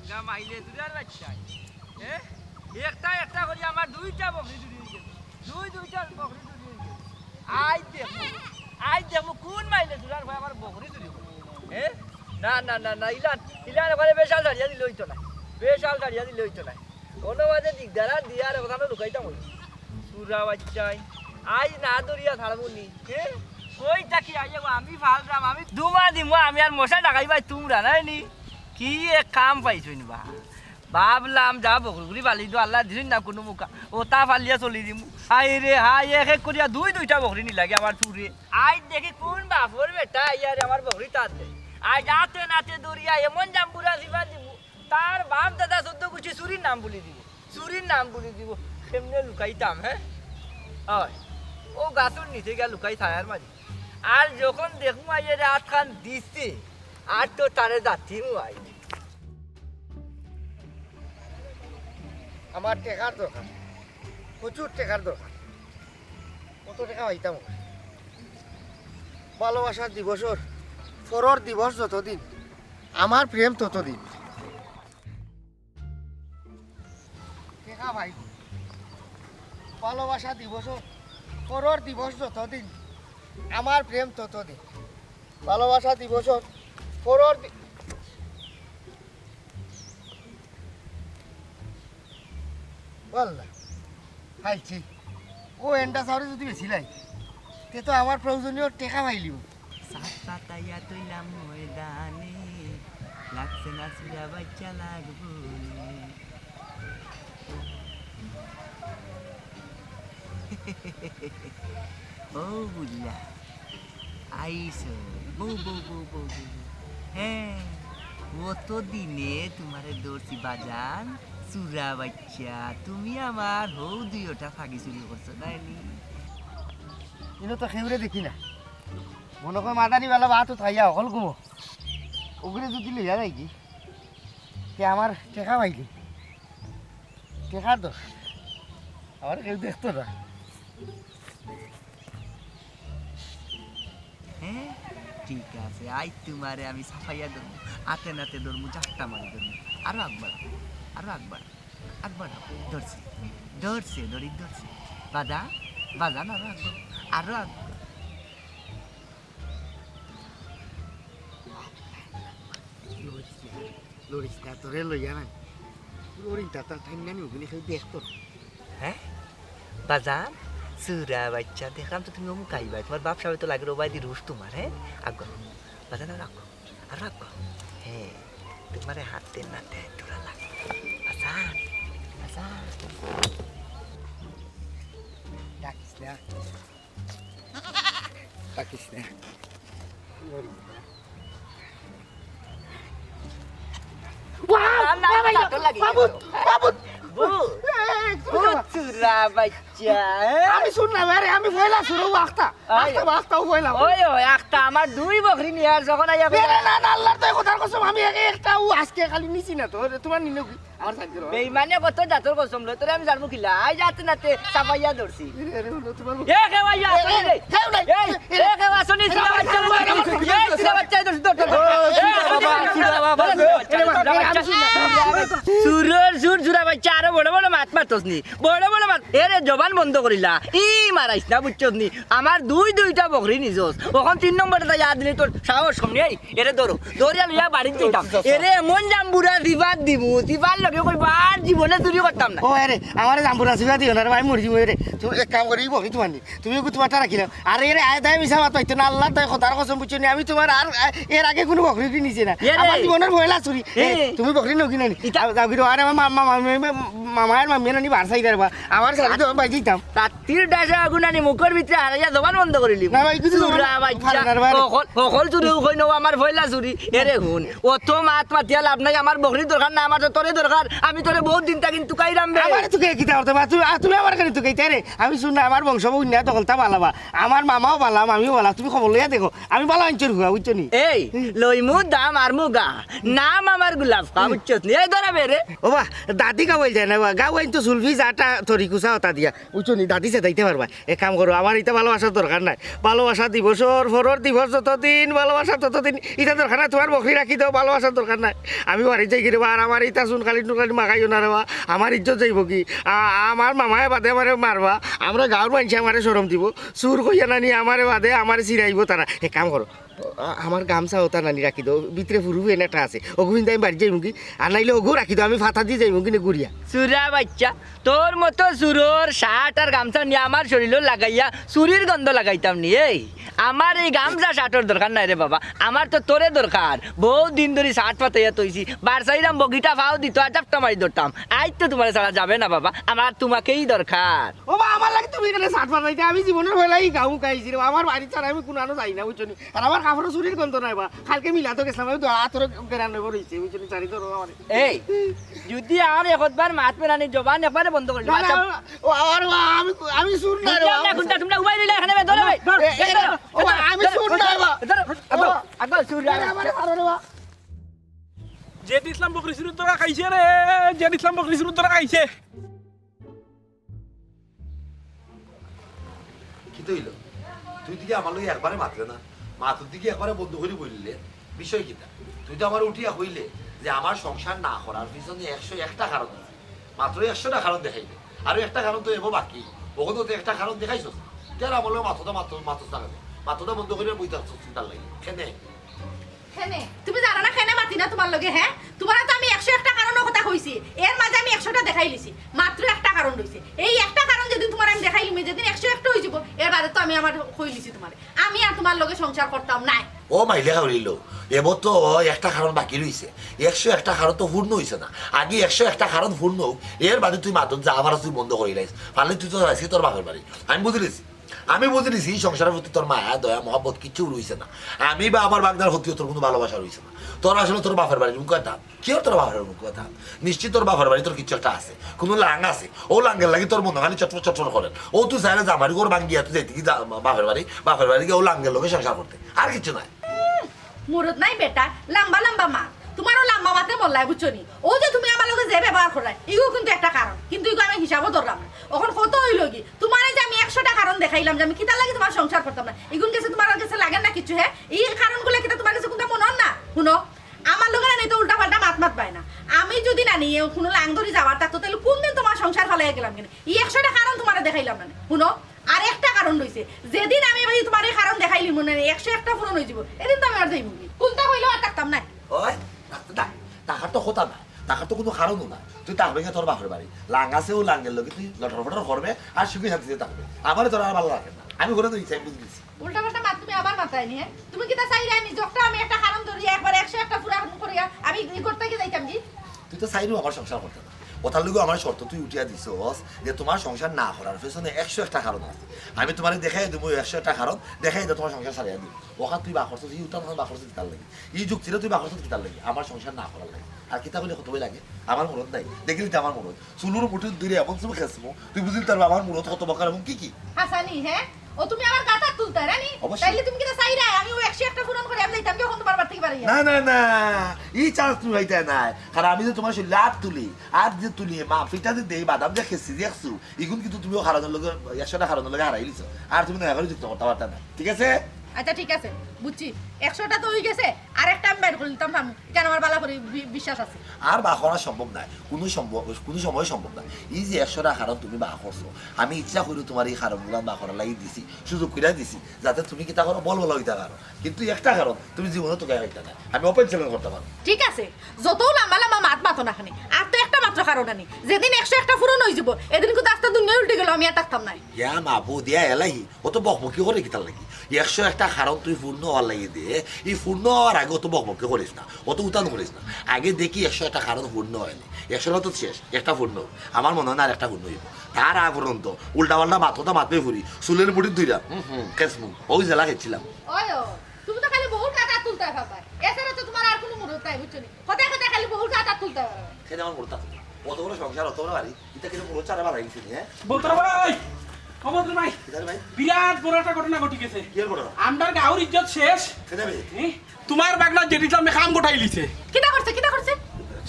গা মাইলে দুরার বাচ্চা একটা একটা করে আমার দুইটা বকরি চুরি হয়ে গেছে দুইটা বকরি চুরি হয়ে গেছে আই দেখো কোন মাইলে দুরার ভাই আমার বকরি চুরি করে না না না না ইলান করে বেশাল দাঁড়িয়ে দিল হইতো না বেশাল দাঁড়িয়ে দিল হইতো না কোনো মাঝে দিকদারা দিয়ার কথা লুকাইতাম হই সুরা বাচ্চাই আই না দরিয়া ছাড়বনি কই থাকি আইয়া আমি ফালরাম আমি দুমা দিমু আমি আর মশা ডাকাই ভাই তোমরা নাইনি কি এক কাম পাইছো নি বা ভাবলাম যা বকরি বালি দো আল্লাহ দিন না কোনো মুখা ও তা ফালিয়া চলি দিমু হাই রে হাই এক করিয়া দুইটা বকরি নি লাগে আমার চুরে আই দেখি কোন বাপর বেটা ইয়ার আমার বকরি তার দে আই যাতে নাতে দরিয়া এমন জাম্বুরা দিবা দিমু তার বাপ দাদা 14 কুচি চুরির নাম বলি দিব কেমনে লুকাইতাম হয় ও গাছর নিচে গিয়া লুকাই থায়ার মাঝে আর যখন দেখু আইয়ের হাত খান দিচ্ছে আর তো তারে যাচ্ছিমু আই আমার টেকার দরকার প্রচুর টেকার দরকার কত টাকা হইতাম ভালোবাসার দিবসর পরর দিবস যতদিন আমার প্রেম ততদিন টেকা ভাই ভালোবাসা দিবসর পরর দিবস যতদিন আমার প্রেম ততদিন ভালোবাসা দিবসর পরর বললা হাইছি ও এন্ডা সাউরে যদি বেশি লাই তে তো আমার প্রয়োজনীয় টেকা পাইলিও সাত পাতাইয়া তৈলাম ময়দানে লাগছে না সুরা বাচ্চা লাগবো ও বুঝলা আইসো বউ হ্যাঁ ও তো দিনে তোমারে দৌড়ছি বাজান চুরা বাচ্চা তুমি আমার হৌ দুইটা ফাঁকি চুরি করছো নাইনি ইনো তো খেউরে দেখি না মনে কর মাদানি বেলা বাতো থাইয়া অকল ঘুমো ওগুলো যদি লইয়া যায় কি তে আমার টেকা পাইলি টেকার দর আমার কেউ দেখতো না হ্যাঁ ঠিক আছে আই তোমারে আমি সাফাইয়া ধরবো হাতে নাতে ধরবো চারটা মারি ধরবো আরো একবার ধরছে বাজান আরো একবার লড়িসটা তোরে লইয়া নাই লড়িটা তার ঠান্ডানি ওগুলি কেউ দেখতো হ্যাঁ বাজান সুরা বাচ্চা দেখলাম তো তুমি অমুক আইবাই তোমার বাপ সাহেব তো লাগে রোবাই দি রুশ তোমার আগ্রহ বাজান আর আগ্রহ হ্যাঁ তোমারে হাতে নাতে তোরা লাগে বাজান ডাকিস না আমি শুনলাম আরে আমি ভয়লা শুরু আমার দুই বকরি নিয়ার যখন আইয়া আল্লাহর তো কথার কসম আমি একটা আজকে খালি নিছি না তো তোমার নিনো কি আমার সাথে বেইমানে কত জাতর কসম লই তোরে আমি জানবো কিলা আই যাতে নাতে চাপাইয়া ধরছি আরো বড় বড় মাত মারতসনি বড় মাত এরে জবান বন্ধ করিলা ই মারাইস না বুঝছসনি আমার দুইটা বকরি নিজস ওখান 3 নম্বরটা ইয়া দিলে তোর সাহস কমনি এরে দরিয়া লইয়া বাড়ি দিতাম এরে এমন জাম্বুরা দিবার লগে কইবার জীবনে চুরি করতাম না ও আরে আমারে জাম্বুরা দিবা দিও না আমি মরি যাবো রে তুমি এক কাম করি বকি তোমার নি তুমি তোমারটা রাখিলা আর এরে আয় দায় মিছা মাত হইতো না আল্লাহ তাই কথার কসম বুঝছনি আমি তোমার আর এর আগে কোনো বকরি নিছে না আমার জীবনের ভয়লা চুরি তুমি বকরি নকি না যাও গিরো আরে মামার মামিয়া নানি বার সাইদার বা আমার সাথে তো বাই দিতাম তাতির ডাসা আগুনানি মুখের ভিতরে হারাইয়া জবান বন্ধ করিলি না ভাই কিছু সকল চুরি কই নও আমার ভয়লা চুরি এরে হুন অত মাত মাতিয়া লাভ নাই আমার বকরি দরকার না আমার তো তোরে দরকার আমি তোরে বহুত দিন তা কিন্তু কাইরাম বে আমার তুই কি করতে বা তুমি আমার কাছে তুই কইতে রে আমি শুন না আমার বংশ উন্নয়ন তো কলতা বালাবা আমার মামাও বালা আমিও বালা তুমি খবর লইয়া দেখো আমি বালা আঞ্চর হুয়া বুঝছনি এই লইমু দাম আর মুগা নাম আমার গোলাপ বুঝছনি এই ধরা বেরে ও বা দাদি কা বল যায় না গাও আইন তো সুলফি যাটা তরি কুচা হতা দিয়া বুঝছো নি দাঁতিছে দাইতে পারবা এক কাম করো আমার এটা ভালোবাসার দরকার নাই ভালোবাসা দিবসর ফরর দিবস যতদিন ভালোবাসা ততদিন এটা দরকার নাই তোমার বকরি রাখি দাও ভালোবাসার দরকার নাই আমি বাড়ি যাই কি রে আর আমার ইটা চুন খালি টুকালি মাখাইও না রে আমার ইজ্জত যাইব কি আমার মামায় বাদে আমারে মারবা আমরা গাঁৱৰ মানুষে আমারে সরম দিব চুর কইয়া নানি আমারে বাদে আমারে চিরাইব তারা এক কাম করো আমার গামছা ওটা নানি রাখি দাও ভিতরে ফুরু একটা আছে ওগুন আমি বাড়ি যাই মুখি আর নাইলে ওগু রাখি দাও আমি ফাতা দিয়ে যাই মুখি গুড়িয়া চুরা বাচ্চা তোর মতো চুরোর শার্ট আর গামছা নিয়ে আমার শরীর লাগাইয়া চুরির গন্ধ লাগাইতাম নি এই আমার এই গামছা শার্টের দরকার নাই রে বাবা আমার তো তোরে দরকার বহুত দিন ধরে শার্ট পাতাইয়া তৈছি বারসাইরাম বগিটা ফাও দিত আর চাপটা মারি ধরতাম আজ তো তোমার ছাড়া যাবে না বাবা আমার তোমাকেই দরকার ও বা আমার লাগে তুমি এখানে শার্ট পাতাইতে আমি জীবনের বেলায় গাউ খাইছি রে আমার বাড়ি ছাড়া আমি কোনো আনো যাই না বুঝছো আর আমার কাপড় চুরির গন্ধ নাই বা কালকে মিলা তো গেছিলাম আমি তোর গেরান নেব রইছে বুঝছো চারি তোর আমার এই যদি আর একবার মাত পেরানি জবান একবারে বন্ধ করে আমি শুন না রে তোমরা উবাই দিলে এখানে ধরে ভাই আমি শুন না আগো শুন রে জেদ ইসলাম বকরি শুরু তোরা খাইছে রে জেদ ইসলাম বকরি শুরু তোরা খাইছে কি তৈল তুই দিকে আমার লগে একবারে মাত্রে না মাতুর দিকে একবারে বন্ধ করে বললে বিষয় কিটা তুই তো আমার উঠিয়া হইলে যে আমার সংসার না করার পিছনে 101টা কারণ আছে মাত্র 100টা কারণ দেখাইলে আরো একটা কারণ তো এবো বাকি ওখানে তো একটা কারণ দেখাইছ তার আমার লগে মাথা বন্ধ করে বইতে চিন্তার লাগে কেনে খেনে তুমি জানো না খেনে মাতি না তোমার লগে হ্যাঁ তোমার তো আমি 101টা কারণের কথা কইছি এর মাঝে আমি 100টা দেখাই লিছি মাত্র একটা কারণ রইছে এই একটা কারণ যেদিন তোমার আমি দেখাইলি যেদিন 101টা হই যাব এর বাদে তো আমি আমার কই লিছি তোমারে আমি আর তোমার লগে সংসার করতাম না ও মাইলে হইল এবার তো একটা কারণ বাকি রইছে 101টা কারণ তো পূর্ণ হইছে না আগে 101টা কারণ পূর্ণ হোক এর বাদে তুই মাতন যা আবার তুই বন্ধ করে লাইস পারলে তুই তো আজকে তোর বাপের বাড়ি আমি বুঝে নিছি সংসারের প্রতি তোর মায়া দয়া মহব্বত কিছু রইছে না আমি বা আমার বাগদার প্রতিও তোর কোনো ভালোবাসা রইছে না তোর আসলে তোর বাপের বাড়ির মুখ কথা কেউ তোর বাপের মুখ কথা নিশ্চিত তোর বাপের বাড়ি তোর কিছু একটা আছে কোনো লাং আছে ও লাঙ্গের লাগি তোর মনে খালি চটফট চটফট করেন ও তুই চাইলে জামারি গোর ভাঙ্গিয়া তুই যাইতে কি বাপের বাড়ি গিয়ে ও লাঙ্গের লোকে সংসার করতে আর কিছু নাই মুরত নাই বেটা লম্বা লম্বা মা তোমারও লম্বা মাতে বললাই বুঝছো নি ও যে তুমি আমার লগে যে ব্যবহার করাই ইগো কিন্তু একটা কারণ কিন্তু ইগো আমি হিসাবও ধরলাম না এখন কত হইল কি তোমার যে আমি 100টা কারণ দেখাইলাম যে আমি কিতা লাগে তোমার সংসার করতাম না ইগুন কাছে তোমার কাছে লাগে না কিছু হ্যাঁ এই কারণগুলো কিতা তোমার কাছে কোনটা মনে হন না শুনো আমার লগে না তো উল্টা পাল্টা মাত পায় না আমি যদি না নিয়ে কোনো লাং ধরে যাওয়ার থাকতো তাহলে কোনদিন তোমার সংসার ফালাই গেলাম কেন এই 100টা কারণ তোমার দেখাইলাম না শুনো আর একটা কারণ রইছে যেদিন আমি ভাই তোমার এই কারণ দেখাইলি মনে 101টা পূরণ হয়ে যাব এদিন তো আমি আর যাইব কোনটা হইলো আর থাকতাম না ওই টাকার তো কথা নাই টাকার তো কোনো কারণও না তুই থাকবে তোর বাপের বাড়ি লাং আছে ও লাঙ্গের লোকে তুই লটর ফটর করবে আর সুখে শান্তিতে থাকবে আমার তোর আর ভালো লাগে না আমি করে তো ইচ্ছাই বুঝে দিচ্ছি উল্টা পাল্টা মাত তুমি আবার মাথায় নিয়ে তুমি কি তা চাইলে আমি যখন আমি একটা কারণ ধরি একবার 101টা পুরা করিয়া আমি ই করতে কি যাইতাম কি তুই তো চাইলেও আমার সংসার করতে না ওটার লোক আমার শর্ত তুই উঠিয়া দিছ যে তোমার সংসার না করার পেছনে 101টা কারণ আছে আমি তোমার দেখাই দেবো 101টা কারণ দেখাই দেবো তোমার সংসার ছাড়িয়ে দিই ওখান তুই বাকরছ ই উঠান বাকরছ কিতার লাগে এই যুগ ছিল তুই বাকরছ কিতার লাগে আমার সংসার না করার লাগে আর কিতা বলে কতই লাগে আমার মনত নাই দেখিলি আমার মনত চুলুর মুঠি দূরে এমন চুল খেসমো তুই বুঝলি তার আমার মনত কত বকার এবং কি হাসানি হ্যাঁ ও তুমি আমার গাতা তুলতে রানি তাইলে তুমি কি তা চাইরা আমি ও 101টা পূরণ করে আমি যাইতাম যখন তোমার বাড়ি থেকে বাড়ি না এই চান্স তুমি হইতে নাই কারণ আমি যে তোমার সেই লাভ তুলি আর যে তুলি মা ফিটা যে দেই বাদাম যে খেছি দেখছো এগুন কিন্তু তুমিও হারানোর লগে 100টা হারানোর লগে হারাইলিছো আর তুমি না এখনো যুক্ত করতে পারতা না ঠিক আছে আচ্ছা ঠিক আছে বুঝছি 100টা তো হই গেছে আর একটা আমি বের করে দিতাম কেন আমার বালা করে বিশ্বাস আছে আর বা করা সম্ভব নাই কোনো সময় সম্ভব না এই যে 100টা কারণ তুমি বা করছো আমি ইচ্ছা করি তোমার এই কারণগুলো বা করা লাগি দিছি সুযোগ করে দিছি যাতে তুমি কিতা করো বল হইতা পারো কিন্তু একটা কারণ তুমি জীবনে তো গায়ে হইতা না আমি ওপেন চ্যালেঞ্জ করতে পারো ঠিক আছে যত লম্বা লম্বা মাত না খানি আর তো একটা মাত্র কারণ আনি যেদিন 101টা পূরণ হয়ে যাব এদিন কিন্তু আস্তে দুনিয়া উল্টে গেল আমি আর থাকতাম না ইয়া মা বউ দিয়া এলাহি ও তো বকবকি করে কিতার লাগি 101টা কারণ তুই পূর্ণ হওয়ার লাগি দিয়ে এই পূর্ণ হওয়ার আগে অত বকবকি করিস না অত উতান করিস না আগে দেখি 101টা কারণ পূর্ণ হয়নি 100টা তো শেষ একটা পূর্ণ আমার মনে হয় না আর একটা পূর্ণ হইব তার আগ পর্যন্ত উল্টা পাল্টা মাথে ফুরি চুলের মুঠি ধুইরা কেসমু ওই জেলা খেয়েছিলাম তুমি তো খালি বহুত কাটা তুলতে পারবা এছাড়া তো তোমার আর কোনো মুরত নাই বুঝছো নি কথা খালি বহুত কাটা তুলতে পারবা খেতে আমার মুরতা অত বড় সংসার অত বড় বাড়ি এটা কিন্তু মুরত চারা বাড়াই গেছি হ্যাঁ বলতরা ভাই কমদ্র ভাই ভাই বিরাট বড় একটা ঘটনা ঘটি গেছে কি বড় আমদার গাঁর ইজ্জত শেষ খেতে ভাই তোমার বাগনা যেটি আমি কাম গোটাই লিছে কিটা করছে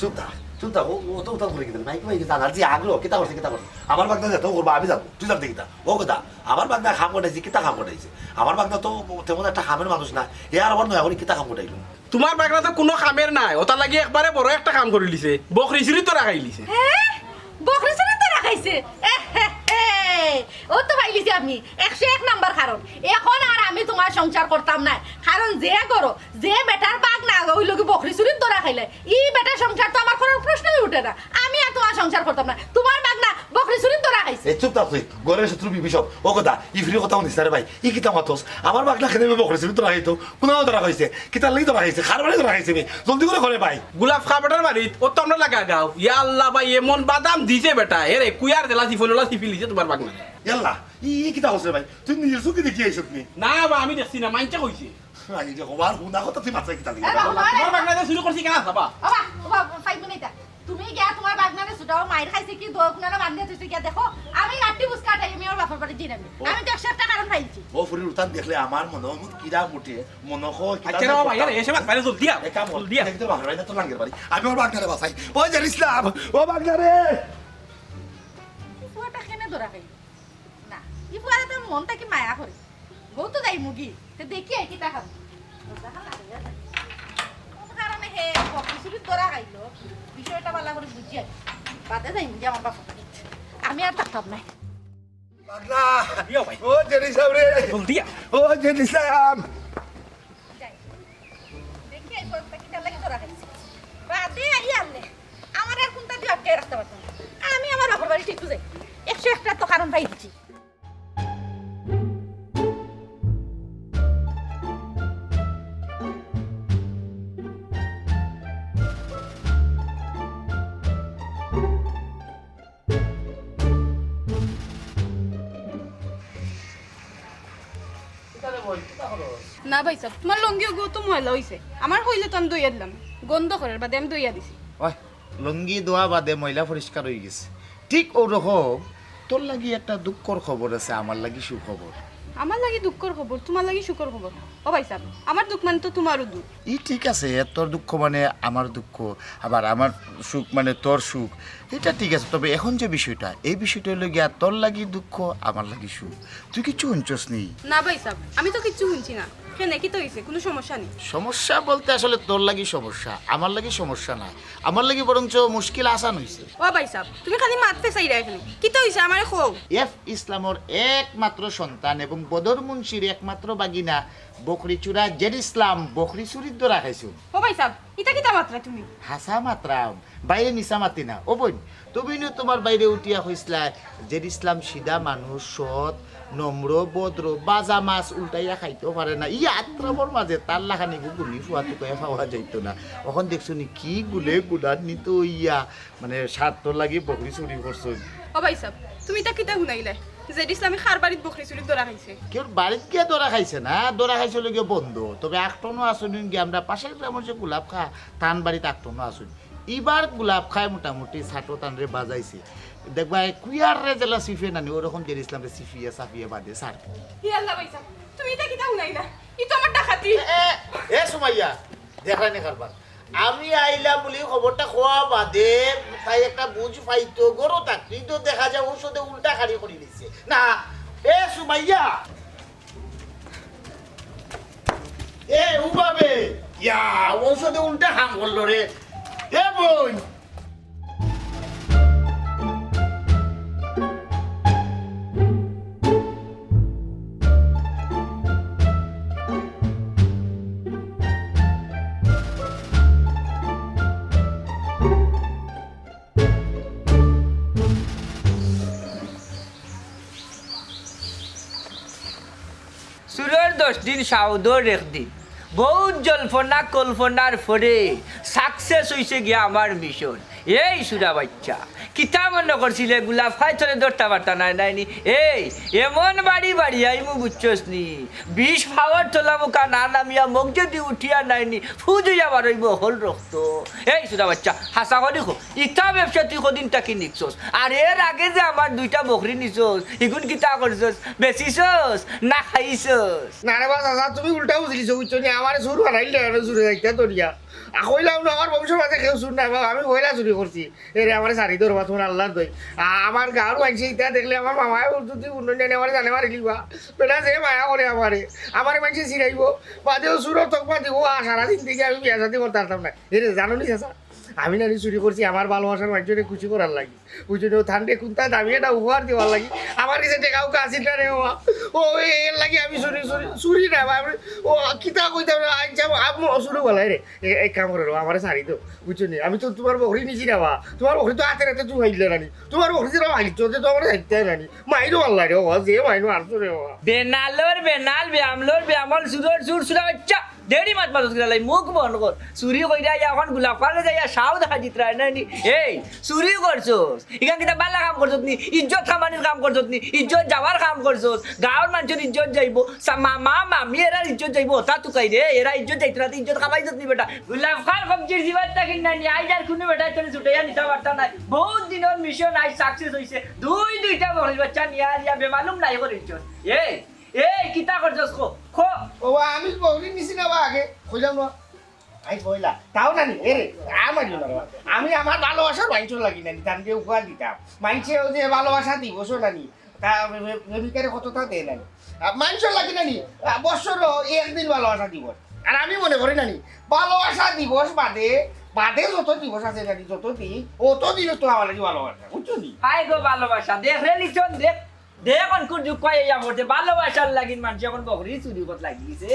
চুপ দা চুপ থাকো ও তো উত্তর করে গেলেন মাইক মাইকে জানার যে আগ্রহ কিতা করছে কিতা করছে আমার বাগদা যেত করবো আমি যাবো তুই যাবি কিতা ও কথা আমার বাগদা খাম কটাইছে কিতা খাম কটাইছে আমার বাগদা তো তেমন একটা খামের মানুষ না এ আর আবার নয়া করে কিতা খাম কটাইলো তোমার বাগনা তো কোনো কামের নাই ওটা লাগি একবারে বড় একটা কাম করে লিছে বকরি চুরি তো রাখাই লিছে বকরি চুরি তো রাখাইছে ও তো পাইলিছি আমি 101 নাম্বার কারণ এখন আর আমি তোমার সংসার করতাম না কারণ যে করো যে বেটার বাগ না হইল কি বকরি চুরি তো রাখাইলে ই বেটার সংসার তো আমার কোনো প্রশ্নই উঠে না আমি আর তোমার সংসার করতাম না তোমার বাগ না বকরি চুরি তো রাখাইছে এ চুপ থাক তুই গরের শত্রু বিভীষক ও কথা ইফরি কথা শুনিস রে ভাই ই কিতা মাতস আমার বাগনা খেলে বকরে ছিল তো রাখাইতো কোনো তো রাখাইছে কিতা লাগি তো রাখাইছে খার বাড়ি তো রাখাইছে জলদি করে ঘরে ভাই গোলাপ খা বেটার বাড়িত ও তো আমরা লাগা গাও ইয়া আল্লাহ ভাই এমন বাদাম দিছে বেটা এরে কুয়ার দেলা সিফনলা সিফি লিছে তোমার বাগনা ইয়াল্লা ই কিতা হচ্ছে ভাই তুই নিজের চোখে দেখি আইছত নি না বা আমি দেখছি না মাইনটা কইছে আই যে হবার হুনা কথা তুই মাত্রা কিতা লাগি তোমার বাগনা শুরু করছি কেন বাবা বাবা 5 মিনিট তুমি গিয়া তোমার বাগনারে ছুটাও মাইর খাইছে কি দোকনারে বান্ধে তুই গিয়া দেখো আমি রাত্রি বুসকা টাই আমি ওর বাপের বাড়ি দিন আমি তো 100 টাকা কারণ পাইছি ও ফুরির উঠান দেখলে আমার মনে কিরা মুটে মনে হয় আচ্ছা রে বাবা ইয়ার এসে বাইরে জলদি আও একা বল দিয়া দেখতে বাগনা ভাই না তো লাঙ্গের বাড়ি আমি ওর বাগনারে বাসাই ওই যে ইসলাম ও বাগনারে ফুয়াটা কেনে ধরা খাই না ই ফুয়ারে তো মনটা কি মায়া করে বউ তো যাই মুগি তে দেখি কি তা খাব কারণে হে বকরি ধরা খাইলো বিষয়টা ভালো করে বুঝিয়া বাদে যাই মুগি আমার বাপা আমি আর থাকতাম না বাগনা ইয়া ভাই ও যে ইসলাম রে জলদি আও ও যে ইসলাম দেখি এই বউটা কি লাগে ধরা খাইছে বাদে আই আনলে আমার আর কোনটা দিয়ে আটকে রাখতে পারতাম আমি আমার বাপের বাড়ি ঠিক যাই 101 তো কারণ পাই দিচ্ছি না ভাই সাহেব তোমার লঙ্গিও গো তো ময়লা হইছে আমার হইলে তো আমি দইয়া দিলাম গন্ধ করার বাদে আমি দইয়া দিছি ওই লুঙ্গি দোয়া বাদে ময়লা পরিষ্কার হয়ে গেছে ঠিক ওরকম তোর লাগি একটা দুঃখর খবর আছে আমার লাগি সুখবর আমার লাগি দুঃখর খবর তোমার লাগি সুখর খবর ও ভাই সাহেব আমার দুঃখ মানে তো তোমারও দুঃখ ই ঠিক আছে তোর দুঃখ মানে আমার দুঃখ আবার আমার সুখ মানে তোর সুখ এটা ঠিক আছে তবে এখন যে বিষয়টা এই বিষয়টা হলো গিয়া তোর লাগি দুঃখ আমার লাগি সুখ তুই কিছু শুনছস নেই না ভাই সাহেব আমি তো কিচ্ছু শুনছি না কেন কি তো হইছে কোনো সমস্যা নেই সমস্যা বলতে আসলে তোর লাগি সমস্যা আমার লাগি সমস্যা না আমার লাগি বরঞ্চ মুশকিল আসান হইছে ও ভাই সাহেব তুমি খালি মারতে চাইরা এখানে কি তো হইছে আমারে খো এফ ইসলামর একমাত্র সন্তান এবং বদর মুন্সির একমাত্র বাগিনা বকরি চুরা জেড ইসলাম বকরি চুরির দ্বারা খাইছো ও ভাই সাহেব এটা কি মাত্রা তুমি হাসা মাত্রাম বাইরে নিশা মাতি না ও বোন তুমি তোমার বাইরে উঠিয়া হইসলা জেড ইসলাম সিধা মানুষ সৎ নম্র ভদ্র বাজা মাছ উল্টাইয়া খাইতেও পারে না ই আত্রাবর মাঝে তার লাখানি গুলি ফুয়াতে কয়ে পাওয়া যাইতো না এখন দেখছো নি কি গুলে গুলার নিত ইয়া মানে স্বার্থ লাগি বকরি চুরি করছো ও ভাই সাহেব তুমি এটা কিতা শুনাইলে যে ইসলামী খার বাড়িত বকরি চুরি ধরা খাইছে কেউ বাড়িতে গিয়ে দরা খাইছে না দরা খাইছে গিয়ে বন্ধ তবে আটটনও আসুন গিয়ে আমরা পাশের গ্রামের যে গোলাপ খা টান বাড়িতে আটটনও আসুন এবার গোলাপ খায় মোটামুটি ছাটো টানরে বাজাইছে দেখবা কুইয়ার রে জেলা সিফে নানি ওরকম যে ইসলাম রে সিফিয়া সাফিয়া বাদে সার ই আল্লাহ ভাই সাহেব তুমি এটা কিতা শুনাইলা ই তো আমার ডাকাতি এ সুমাইয়া দেখাই নে কারবার আমি আইলা বলি খবরটা খোয়া বাদে তাই একটা বুঝ পাইতো গরো থাকতো তো দেখা যায় ঔষধে উল্টা খাড়ি করে দিচ্ছে না এ সুমাইয়া এ উবাবে ইয়া ঔষধে উল্টা খাম করলো রে এ বোন সুরের 10 দিন সাউদর 1 দিন বহুত জল্পনা কল্পনার পরে সাকসেস হয়েছে গিয়া আমার মিশন এই সুরা বাচ্চা কিতা মনে করছিলে গোলাপ খাই চলে দরটা বার্তা নাই নাইনি এই এমন বাড়ি বাড়ি আইমু বুঝছস নি 20 ফাওয়ার তোলা মুখা না নামিয়া মুখ যদি উঠিয়া নাইনি ফুজু যাবার হইব হল রক্ত এই সুরা বাচ্চা হাসা করি খো ইটা ব্যবসা তুই কদিন টাকি নিচ্ছস আর এর আগে যে আমার 2টা বকরি নিছস ইগুন কিতা করছস বেচিছস না খাইছস না রে বাবা তুমি উল্টা বুঝলিছো বুঝছো নি আমার সুর হারাইলে সুরে যাইতা তোরিয়া কইলাম না আমার বংশের মাঝে কেউ চুর নাই বাবা, আমি কইলা চুরি করছি এরে আমার শাড়ি ধরবা তোমার আল্লাহর দই। আমার গাঁর মাইছে ইটা দেখলে আমার মামায় যদি উন্নয়ন আমার জানে মারি লিবা বেটা যে মায়া করে আমার মাইছে চিরাইব বাদেও চুরো তকমা দিব সারাদিন থেকে আমি বিয়া শাদি করতে পারতাম না। এরে জানো নি চাচা আমি নানি চুরি করছি আমার ভালোবাসার মানুষজনে খুশি করার লাগি, ওই জন্য ঠান্ডে কুন্তা দামি একটা উপহার দেওয়ার লাগি। আমার কাছে টেকাও কাশিল না রে বাবা, ও এর লাগি আমি চুরি না ও কিতা কইতাম না আমি চুরি বলাই রে। এক কাম করে আমার শাড়ি তো বুঝছো নি, আমি তো তোমার বকরি নিছি না বা, তোমার বকরি তো হাতে হাতে তুমি হাইলে রানি, তোমার বকরি যেটা হাইল চলতে তো আমার হাইতে রানি মাইনো আল্লাহ রে বাবা, যে মাইনো আসছো রে বাবা। বেনালোর বেনাল ব্যামলোর ব্যামল সুদর সুর সুরা বাচ্চা দেড়ি মাছ মাছ গেলাই মুখ বন্ধ কর। চুরি কইরা এখন গোলাপ পালে যাইয়া সাও দেখা জিতরা নানি। এই চুরি করছোস ইখান কিতা বালা কাম করছত নি, ইজ্জত খামানির কাম করছত নি, ইজ্জত যাওয়ার কাম করছোস, গাঁৱৰ মানুষের ইজ্জত যাইব, মামা মামি এরা ইজ্জত যাইব, তা তুকাই রে এরা ইজ্জত যাইতো না, ইজ্জত কামাইছত নি বেটা। গোলাপ খান কবজির জিবাত থাকি নানি আইজ আর কোনো বেটা তোর ছুটাইয়া নিতে পারতা নাই। বহুত দিনের মিশন আইজ সাকসেস হইছে, দুইটা বকরি বাচ্চা নিয়া বেমালুম নাই করিছ। এই কিতা করছস খো ও আমি বকরি নিছি না বা আগে কইলাম না আই কইলা তাও নানি এরে আমার জন্য আমি আমার ভালোবাসার মাইন্ড লাগি নানি তানকে উপহার দিতাম, মাইন্ডে ও যে ভালোবাসা দিবস নানি তা বেবিকারে কতটা দেয় নানি মাইন্ড লাগি নানি বছর একদিন ভালোবাসা দিবস। আর আমি মনে করি নানি ভালোবাসা দিবস বাদে যত দিবস আছে নানি যত দিন অত দিন তো আমার লাগি ভালোবাসা বুঝছো নি। হাই গো ভালোবাসা দেখ রে লিচন দেখ এখন কোন যুগ কয় ইয়া মরতে ভালোবাসার লাগিন মানুষ এখন বকরি চুরি করতে লাগিছে।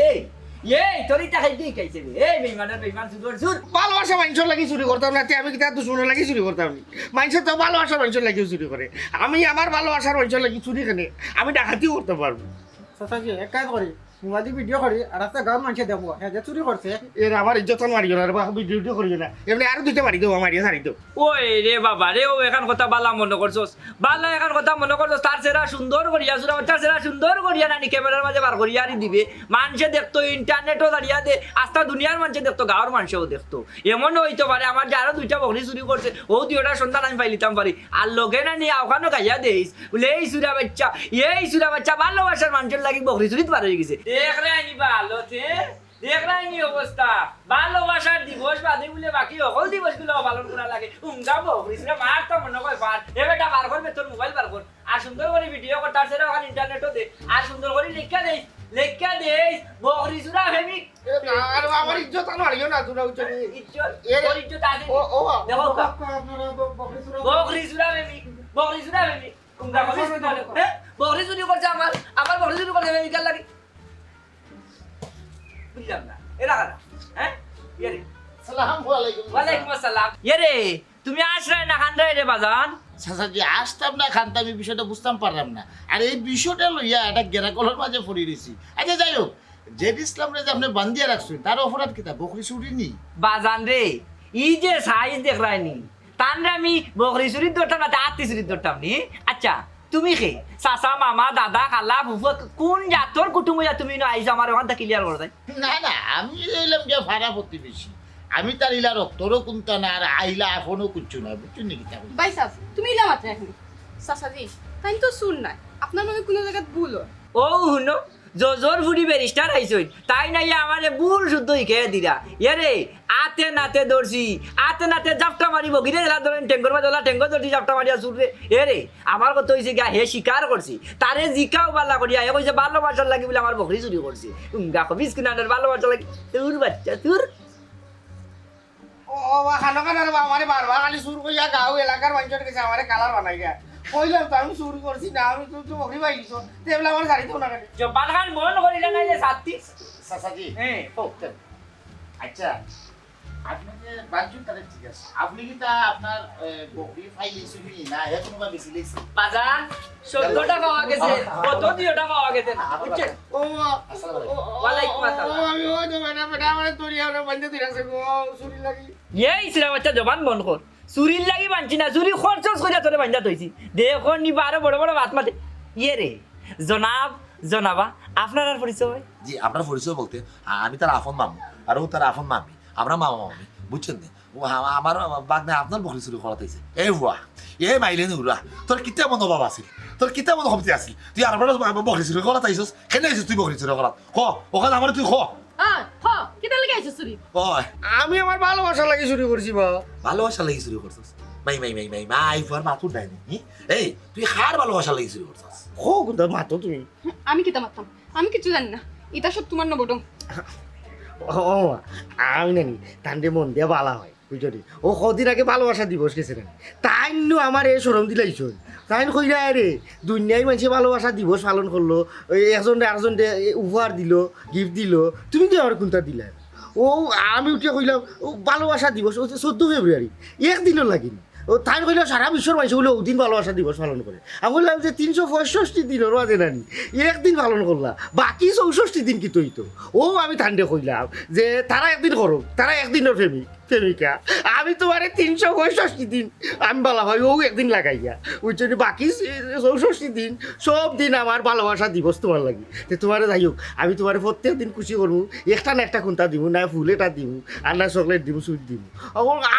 এই তোরই টাকাই দিয়ে খাইছে রে এই বেইমান সুদর সুর। ভালোবাসা মানুষের লাগি চুরি করতাম না, আমি কি তার দুশ্মনের লাগি চুরি করতাম নি? মানুষের তো ভালোবাসা মানুষের লাগিও চুরি করে, আমি আমার ভালোবাসার মানুষের লাগি চুরি কেনে আমি ডাকাতিও করতে পারবো। চাচাজি এক কাজ করি মোবাইল ভিডিও করি আর রাস্তা গাঁৱৰ মানুষে দেবো হ্যাঁ যে চুরি করছে এর আমার ইজ্জত মারিও না রে বাবা, ভিডিও করিও না এমনি আরো দুইটা মারি দেবো মারিয়ে ছাড়ি দেবো। ওই রে বাবা রে ও এখন কথা বালা মনে করছস, বালা এখন কথা মনে করছস, তার সেরা সুন্দর করিয়া সুরা তার সেরা সুন্দর করিয়া নানি ক্যামেরার মাঝে বার করিয়া আরি দিবে, মানুষে দেখতো, ইন্টারনেটও দাঁড়িয়ে দে, আস্তা দুনিয়ার মানুষে দেখতো, গাঁৱৰ মানুষেও দেখতো। এমনও হইতে পারে আমার যে আরো দুইটা বকরি চুরি করছে ও দুইটা সন্তান আমি পাইলিতাম পারি আর লোকে নানি ওখানে খাইয়া দেইস বলে এই সুরা বাচ্চা ভালোবাসার মানুষের লাগি বকরি চুরিত পার হয়ে গেছে। দেখ রে আনি ভালোতে দেখ রাইনি অবস্থা, ভালোবাসার দিবস বাদে বলে বাকি সকল দিবস গুলো পালন করা লাগে। উঙ্গা বকরিসরা মার তো মনে হয় পার এ বেটা বার করবে তোর মোবাইল বার কর আর সুন্দর করে ভিডিও কর, তার সেটা ওখানে ইন্টারনেটও দে আর সুন্দর করে লেখা দেই বকরিসরা প্রেমিক। আর আমার ইজ্জত মারিও না তোরা উচ্চ ইজ্জত তোর ইজ্জত আছে ও দেখো আপনারা বকরিসরা প্রেমিক উঙ্গা বকরি চুরি করছে আমার বকরি চুরি করছে প্রেমিকার লাগে বুঝলাম না এরা কারা হ্যাঁ ইয়ে আসসালামু আলাইকুম। ওয়ালাইকুম আসসালাম। ইয়ে তুমি আসরাই না খান্দাই রে বাজান? চাচাজি আসতাম না খানতে আমি বিষয়টা বুঝতাম পারলাম না, আর এই বিষয়টা লইয়া একটা গেরাকলের মাঝে পড়ে রয়েছি। আচ্ছা যাই হোক, জেড ইসলাম রে যে আপনি বান্ধিয়া রাখছেন তার অপরাধ কিতা? বকরি চুরি নি বাজান রে ই যে সাইজ দেখ রাইনি তানরে আমি বকরি চুরি ধরতাম না আত্মি চুরি ধরতাম নি। আচ্ছা তুমি কে চাচা মামা দাদা খালা ফুফু কোন জাতর কুটুম তুমি আইসা আমার ওখান থেকে ক্লিয়ার করে দেয়? না আমি এলাম যে ভাড়া প্রতিবেশী, আমি তার ইলা রক্তরও কোনটা না আর আইলা এখনো কুচ্ছু না বুঝছেন নাকি? ভাই সাহেব তুমি ইলা মাত্র এখন চাচাজি তাই তো শুন নাই আপনার মনে কোনো জায়গায় ভুল হয়। ও হুনো জোর ফুটি ব্যারিস্টার আইসই তাই নাই আমারে ভুল শুদ্ধ খেয়ে দিরা এরে আতে নাতে ধরছি আতে নাতে জাপটা মারিব গিরে ধরেন টেঙ্গর বাজলা টেঙ্গর ধরছি জাপটা মারিয়া চুররে এরে আমার কথা হয়েছে গা হে স্বীকার করছি তারে জিকাও বাল্লা করিয়া হে কইছে ভালোবাসার লাগি বলে আমার বকরি চুরি করছে গাখো বিস্কুনানের ভালোবাসার লাগি তোর বাচ্চা তোর ও খানো খানার আমারে বারবার খালি সুর কইয়া গাঁও এলাকার মানুষের কাছে আমারে কালার বানাই গা কইলাম তো আমি চুরি করছি না, আমি তো বকরি পাইছ তেবলা আমার শাড়ি তো না কাটি জবান খান মন করিলা না যে সাত্তি চাচাজি হ্যাঁ আচ্ছা আপনি যে বাঞ্চুন তাহলে ঠিক আছে, আপনি কি তা আপনার বকরি ফাইল শুনি না হে কোনো বা বেশি লেছি বাজান 14টা পাওয়া গেছে কত দিওটা পাওয়া গেছে না বুঝছেন? ও ওয়ালাইকুম আসসালাম। আমি ওই তো বেটা আমারে তোরি আমরা বন্ধে তুই রাখছে গো চুরি লাগি এই ছিলা বাচ্চা জবান বন্ধ কর চুরির লাগি বানছি না চুরি খরচ করে তোরে বান্ধা তৈছি দেখো নিবা আরো বড় বড় ভাত মাতে ইয়ে রে জনাবা আপনার আর পরিচয়? জি আপনার পরিচয় বলতে আমি তার আফন মামু আর ও তার আফন মামি, আমরা মামা মামি বুঝছেন না? ও আমার বাগনে আপনার বকরি চুরি করাতেছে। এই হুয়া এ মাইলে নুরা তোর কিতা মনো বাবা আছিল, তোর কিতা মনো হমতি আছিল, তুই আর বকরি চুরি করাতাইছস কেন আইছিস? তুই বকরি চুরি করাত হ ওখানে আমার তুই হ হ কিতা লাগে আইছো চুরি কয় আমি আমার ভালোবাসা লাগি চুরি করছি বা ভালোবাসা লাগি চুরি করছস মাই ফুয়ার মাতুর নাই নি এই তুই হার ভালোবাসা লাগি চুরি করছস হো কিন্তু মাতো তুমি আমি কিতা মারতাম আমি কিছু জানি না এটা সব তোমার নবডং ও আমি নানি তান্ডে মন দিয়ে বালা হয় বুঝলি ও কদিন আগে ভালোবাসা দিবস গেছে না তাই আমার এই সরম দিলাইছ তাই কইরা রে দুনিয়ায় মানুষে ভালোবাসা দিবস পালন করলো ওই একজন আরেকজন উপহার দিল গিফট দিল তুমি কি আমার কোনটা দিলা ও আমি উঠে কইলাম ও ভালোবাসা দিবস ও 14 ফেব্রুয়ারি একদিনও লাগিনি ও তাই কইলে সারা বিশ্বের মানুষ হইলে ওদিন ভালোবাসা দিবস পালন করে আমি বললাম যে 365 দিনের মাঝে নানি একদিন পালন করলা বাকি 64 দিন কি তৈতো ও আমি ঠান্ডে কইলাম যে তারা একদিন করো তারা একদিনের প্রেমিকা আমি তোমার 365 দিন আমি বলা হয় ও একদিন লাগাইয়া ওই জন্য বাকি 64 দিন সব দিন আমার ভালোবাসা দিবস তোমার লাগি তো তোমার যাই হোক আমি তোমার প্রত্যেক দিন খুশি করবো একটা না একটা কোনটা দিব না ফুল এটা দিব আর না চকলেট দিব সুইট দিব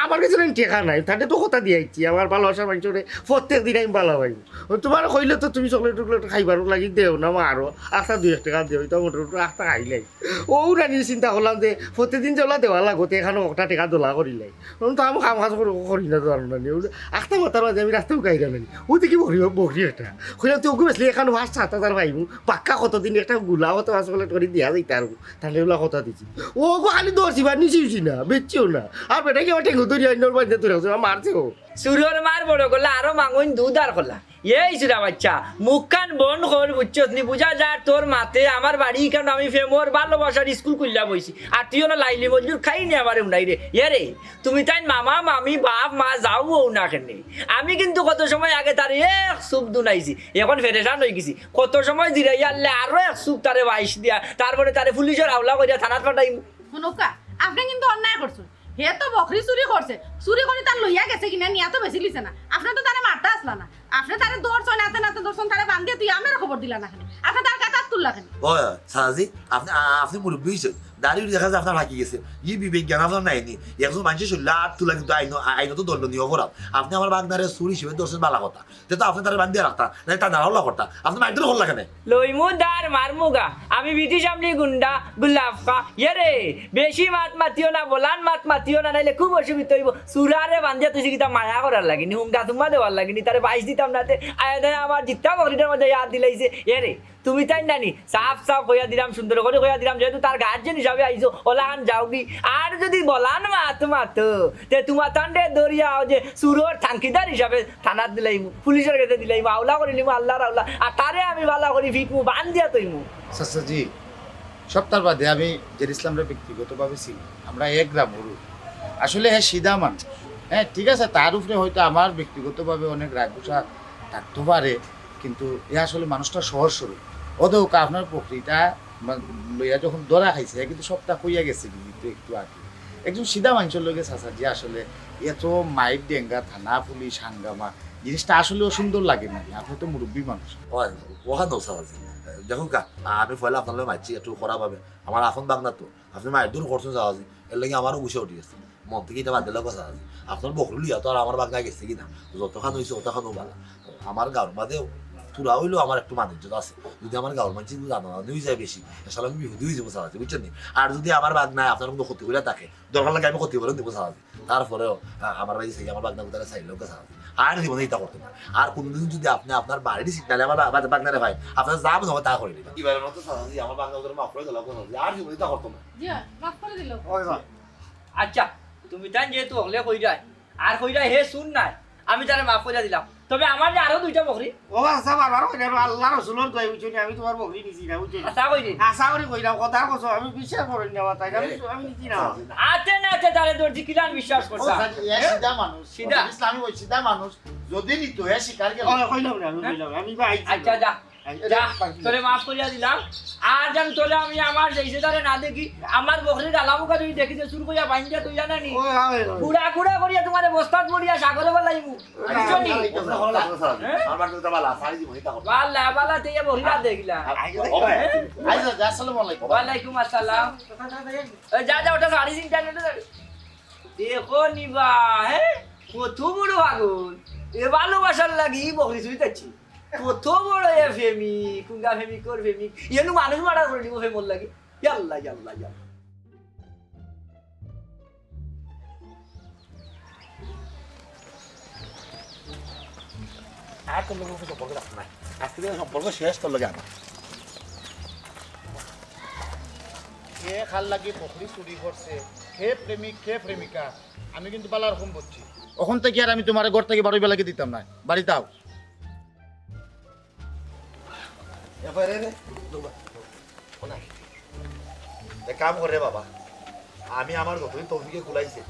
আমার কাছে টেকা নাই তাদের তো কথা দিয়েছি আমার ভালোবাসার মানুষের প্রত্যেক দিন আমি ভালো পাইব তোমার কইলে তো তুমি চকলেট টকলেট খাইবার লাগি দেও না আরও আটটা 2 টাকা দেও তো মোটামুটি আটটা খাইলাই ও রানি চিন্তা করলাম যে প্রত্যেকদিন যেওলা দেওয়া লাগতে এখানে একটা টাকা দোলা করিলাই তো আমি কাম কাজ করি না জানো না আটটা মাতার মাঝে আমি রাস্তাও গাইরা নানি ও দেখি বকরি একটা কইলাম তুই ওকে বেসলে এখানে 5-7 হাজার পাইব পাক্কা কতদিন একটা গুলা হতো চকলেট করে দিয়া যাইতে আর তাহলে ওগুলা কথা দিচ্ছি ও খালি দর্শি বা নিচিউছি না বেচছিও না আর বেটা কি আমার টেঙ্গু তৈরি অন্য বাড়িতে তৈরি হচ্ছে মারছে ও সুরের মার বড় করলা আরো মাঙ্গুন দুধ আর করলা এই সুরা বাচ্চা মুখ কান বন্ধ কর বুঝছস নি বুঝা যা তোর মাতে আমার বাড়ি কারণ আমি ফেমোর ভালোবাসার স্কুল খুললা বইছি আর তুইও না লাইলি মজুর খাই নি আমার উনাই রে রে তুমি তাই মামা মামি বাপ মা যাও না কেনে আমি কিন্তু কত সময় আগে তার এক সুপ দুনাইছি এখন ফেরেশান হয়ে গেছি কত সময় জিরাই আনলে আরো এক সুপ তারে বাইশ দিয়া তারপরে তারে পুলিশের হাওলা করিয়া থানাত পাঠাই নৌকা আপনি কিন্তু অন্যায় করছেন হে তো বকরি চুরি করছে চুরি করে তার লইয়া গেছে কিনা নিয়া তো বেশি লিছে না আপনি তো তারে মারতে আসলা না আপনি তারে দৌড়ছন নাতে নাতে দৌড়ছন তারে বান্ধিয়ে তুই আমার খবর দিলা না আপনি তার কাছে তুললা কেন ও সাজি আপনি মুরব্বী হয়েছেন দাঁড়িয়ে দেখা যায় আপনার হাঁকি গেছে ই বিবেক জ্ঞান আপনার নাইনি একজন মানুষের শরীরে আর তুলা কিন্তু আইন তো দণ্ডনীয় অপরাধ আপনি আমার বাগনারে চুরি হিসেবে দর্শন বালা কথা যেহেতু আপনি তারা বান্ধিয়ে রাখতা না তা নাড়াও করতা আপনি মাইদের হল কেন লইমু দার মারমুগা আমি বিটি সামনে গুন্ডা গুলাফকা রে বেশি মাত মাতিও না বলান মাত মাতিও না নাইলে খুব অসুবিধা হইব সুরারে বান্ধিয়া তুই কিতা মায়া করার লাগেনি হুঙ্গা তুমা দেওয়ার লাগেনি তারে বাইশ দিতাম নাতে আয় দেয় আমার জিত্তা বকরিটার মধ্যে ইয়াদ দিলাইছে রে তুমি তাই নানি সাফ সাফ হইয়া দিলাম সুন্দর করে হইয়া দিলাম যেহেতু তার গার্জেন হিসাবে আইছো ওলান যাওগি আর যদি বলান মাত তে তোমার তান্ডে দরিয়াও যে সুরর থাঙ্কিদার হিসাবে থানাত দিলাইমু পুলিশের কাছে দিলাইমু আওলা করে নিমু আল্লাহর আওলা আর তারে আমি ভালো করে ফিকমু বান দিয়া তৈমু চাচাজি সপ্তাহ বাদে আমি জের ইসলামরা ব্যক্তিগতভাবে ছিল আমরা এক গ্রাম হরু আসলে হ্যাঁ সিধা মানুষ হ্যাঁ ঠিক আছে তার উপরে হয়তো আমার ব্যক্তিগতভাবে অনেক রাগগুসা থাকতে পারে কিন্তু এ আসলে মানুষটা সহজ সরল অদৌক আপনার প্রক্রিয়াটা লইয়া যখন ধরা খাইছে কিন্তু সপ্তাহ কইয়া গেছে কিন্তু একটু আগে একজন সিধা মানুষের লগে চাচাজি আসলে এত মাইক ডেঙ্গা থানা পুলিশ হাঙ্গামা জিনিসটা আসলেও সুন্দর লাগে না আপনি তো মুরব্বী মানুষ ওখান তো সাজি দেখুন কা আমি ফলে আপনার মারছি একটু করা পাবে আমার এখন বাগনা তো আপনি মায়ের দূর করছেন সাজি এর লাগে আমারও গুছিয়ে উঠে গেছে মন থেকে এটা বাদ দিলে কথা সাজি আপনার বকরি লিয়া তো আর আমার বাগনা গেছে কিনা যতখান হয়েছে অতখানও ভালো আমার গাঁর বাদেও তুরা হইলেও আমার একটু মানিজ্য আছে যদি আমার গাঁর মানুষ জানা হয়ে যায় বেশি আসলে আমি বিহুদি হয়ে যাবো সাহায্য বুঝছেন নি আর যদি আমার বাগনায় আপনার কোনো ক্ষতি করে থাকে দরকার লাগে আমি ক্ষতি করে দেবো সাহায্য তারপরেও আমার বাড়ি থেকে আমার বাগনা কোথায় চাইলেও সাহায্য আর জীবনে এটা করতে না আর কোনোদিন যদি আপনি আপনার বাড়ির সিগনালে আমার বাগনারে ভাই আপনার যা মনে হবে তা করে দিবেন এবার মতো সাহায্য আমার বাগনা কোথায় মাফ করে দিল আর জীবনে এটা করতো না মাফ করে দিল আচ্ছা তুমি তাই যেহেতু হলে কই যায় আর কই যায় হে শুন নাই আমি তারে মাফ করে দিলাম তবে আমার যে আরো 2টা বকরি ও আশা বাবার আল্লাহ রসুলের দয় বুঝছো আমি তোমার বকরি নিছি না বুঝছো আশা কইনি আশা করে কইলাম কথা কছো আমি বিশ্বাস করি না তাই আমি নিছি না আতে না আতে তারে দর্জি কিলান বিশ্বাস করছা সিধা মানুষ সিধা ইসলামী ওই সিধা মানুষ যদি নিত হ্যাঁ শিকার গেল কইলাম না আমি কইলাম আমি ভাই আচ্ছা যা যা তোরে মাফ করিয়া দিলাম আর জান তোরে আমি আমার যেইসে তারে না দেখি আমার বকরির গালামুকা যদি দেখি যে শুরু কইয়া বাইন্দা তুই জানা নি কুড়া কুড়া করিয়া তোমারে বস্তাত মরিয়া সাগরে বলাইমু বুঝছনি আমার তো বালা সারি জীবনে এটা করতো বালা বালা তেয়া বকরিরা দেখলা আইজা যা আসসালামু আলাইকুম ওয়ালাইকুম আসসালাম যা যা ওটা সাড়ে 3টা দেখো নিবা হ্যাঁ কত বড় আগুন এ ভালোবাসার লাগি বকরি শুইতেছি কত বড় এ ফেমিক কুঙ্গা ফেমিক ওর ফেমিক এনু মানুষ মারা করে দিব ফেমর লাগে ইয়াল্লা ইয়াল্লা ইয়াল্লা আর তোর লোকের সম্পর্ক রাখতে নাই আজকে থেকে সম্পর্ক শেষ তোর লগে আমার কে খাল লাগি বকরি চুরি করছে কে প্রেমিক কে প্রেমিকা আমি কিন্তু বালা রকম বুঝছি ওখান থেকে আর আমি তোমার ঘর থেকে বারোই বেলাকে দিতাম না বাড়িতে আও কাম করে বাবা আমি আমার যতদিন তৌফিকে কুলাইছে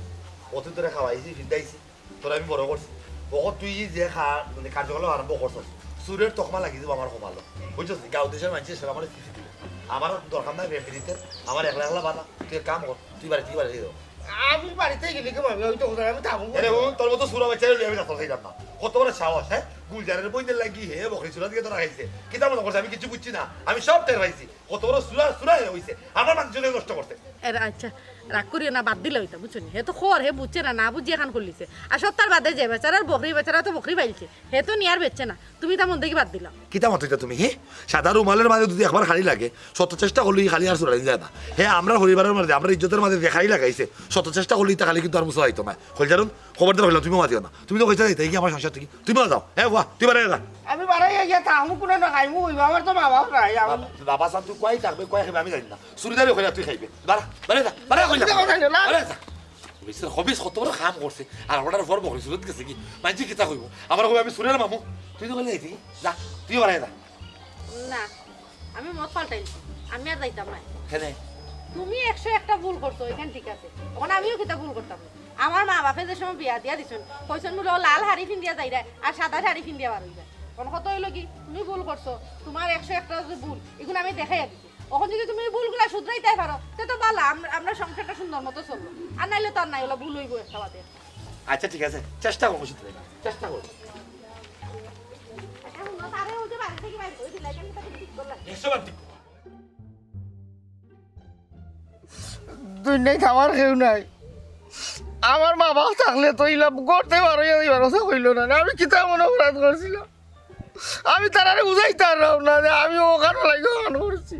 অতি তোরে খাওয়াইছি ফিরদাইছি তোরা আমি বড় করছি বহুত তুই যে মানে কার্যকলাপ আরম্ভ করছস সুরের তকমা লাগি যাব আমার কমালো বুঝছস গাঁও দেশের মানুষের সেটা আমার চিঠি দিল আমার দরকার নাই ফ্যামিলিতে আমার একলা একলা বানা তুই কাম কর তুই বাড়ি দিয়ে দাও আমি বাড়িতে গেলে কি আমি ওই তো আমি থামবো আরে ও তোর মতো সুরা বাচ্চা আমি রাস্তা থেকে যাবো না কত বড় সাহস হ্যাঁ গুলজারের বইদের লাগি হে বকরি সুরা দিয়ে তোরা খাইছে কিতা মনে করছে আমি কিছু বুঝছি না আমি সব টের পাইছি কত বড় সুরা হইছে আমার মানুষজনে নষ্ট করছে আচ্ছা রাগ করিও না বাদ দিলে হইতা বুঝছো হে তো খর হে বুঝছে না না বুঝিয়ে খান করলিছে আর সপ্তাহ বাদে যে বেচারার বকরি বেচারা তো বকরি পাইছে হে তো নিয়ার বেচছে না তুমি তার মধ্যে কি বাদ দিলাম কিতা মতো তুমি হে সাদা রুমালের মাঝে যদি একবার খালি লাগে শত চেষ্টা করলে খালি আর চড়াই যায় না হ্যাঁ আমরা পরিবারের মাঝে আমরা ইজ্জতের মাঝে যে খালি লাগাইছে শত চেষ্টা করলে তা খালি কিন্তু আর মুসা হইতো না হল জানুন খবরদার হইলাম তুমি মাতিও না তুমি তো কইতে দিতে কি আমার সংসার থেকে তুমি যাও হ্যাঁ বাহ তুই বাড়াই যা আমি বাড়াই গিয়ে থামু কোনো না খাইমু হইব আমার তো মা বাপ নাই বাবা সান তুই কয় থাকবে কয় খাইবে আমি জানি না চুরিদারি হইলা তুই খাইবে বাড়া বাড়াই যা বাড়াই কইলা বাড়াই যা বিশেষ হবিস কত বড় কাম করছে আর ওটার পর বকরি সুরত গেছে কি মানছি কিতা কইব আমার কইবে আমি সুরের মামু তুই তো বলে যাইতি যা তুই বাড়াই যা না আমি মত পাল্টাইছি আমি আর যাইতাম না কেনে তুমি 101টা ভুল করছো এখান ঠিক আছে এখন আমিও কিতা ভুল করতাম আমার মা বাপে যে সময় বিয়া দিয়া দিছেন কইছেন বলে লাল শাড়ি পিন্দিয়া যাইরা আর সাদা শাড়ি পিন্দিয়া বার হইবা কোন কত হইলো কি তুমি ভুল করছো তোমার 101টা যে ভুল এগুলো আমি দেখাইয়া দিছি এখন যদি তুমি ভুলগুলা শুধরাইতে পারো তো ভালো আমরা সংসারটা সুন্দর মতো চলবো আর নাইলে তো আর নাই হলো ভুল হইব একটা বাদে আচ্ছা ঠিক আছে চেষ্টা করবো শুধরাই চেষ্টা করবো তুই নাই খাবার খেউ নাই আমার মা বাপ থাকলে তো ইলাম করতে পারো ভরসা হইল না আমি কিতা মনে অপরাধ করছিলাম আমি তারা বুঝাইতাম না যে আমি ওখানে লাগে ওখানে করছি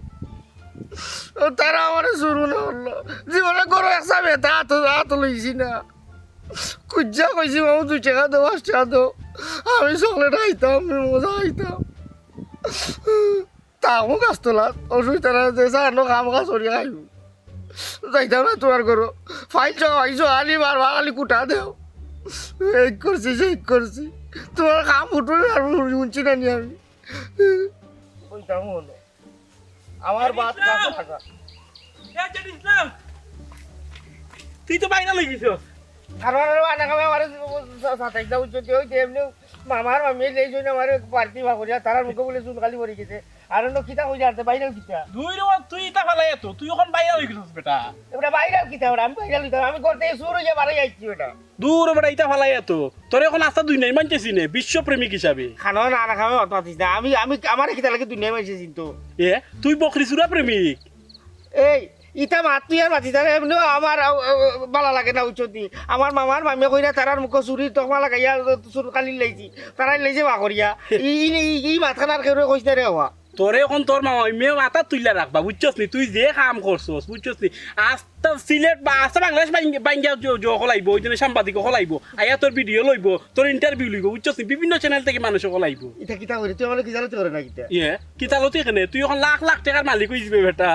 তারা আমার শুরু না হলো জীবনে করো একটা বেতা হাত লইছি না কুজ্জা কইছি মামু 2 টাকা দো 5 টাকা দো আমি চকলেট খাইতাম মজা খাইতাম তাও গাছ তোলা অসুবিধা না যে সানো কাম কাজ করিয়া খাইব যাইতাম না তোমার করো ফাইল চাইছো আলি বারবার খালি কুটা দেও এই করছি সেই করছি তোমার কাম ফুটবে আর শুনছি না নি আমি ওইটাও হলো আমার বাদ কাছে থাকা ইসলাম তুই তো বাইনা লাগিস আমার আনা কামে আমার সাতাইটা উচ্চতে হইতে এমনি মামার মামি এই জন্য আমার পার্টি ভাগরিয়া তার মুখে বলে চুন খালি পড়ে গেছে আর অন্য কিতা হয়ে যাচ্ছে বাইরেও কিতা তুই তা ফালাই এত তুই এখন বাইনা লাগিস বেটা এবার বাইরেও কিতা ওরা আমি বাইরে লিখতাম আমি করতে শুরু হয়ে বাড়ি যাচ্ছি ওটা দূর বেটা ইটা ফালাই এত তোর এখন আস্থা দুই নাই মানতেছি নে বিশ্ব প্রেমিক হিসাবে খানো না আনা খামে অত পাতিস না আমি আমার কিতা লাগে দুনিয়া মাইছে চিন্তা এ তুই বকরি চুরা প্রেমিক এই ইটা মাতুই আর মাতি তারা এমনি আমার বালা লাগে না উচ্চতি আমার মামার মামিয়া কইরা তারার মুখ চুরি তকমা লাগাইয়া চুর কালি লাইছি তারাই লাইছে বাকরিয়া ই মাথানার কেউ কইছে রে হওয়া তোরে এখন তোর মামা মেয়ে মাথা তুইলা রাখবা বুঝছস নি তুই যে কাম করছস বুঝছস নি আস্তা সিলেট বা আস্তা বাংলাদেশ বাঙ্গিয়া হলাইব ওই জন্য সাংবাদিক হলাইব আয়া তোর ভিডিও লইব তোর ইন্টারভিউ লইব বুঝছস নি বিভিন্ন চ্যানেল থেকে মানুষ হলাইব এটা কিতা করে তুই আমার কি জানো করে না কিতা ইয়ে কিতা লতি এখানে তুই এখন লাখ লাখ টাকার মালিক হইছিস বেটা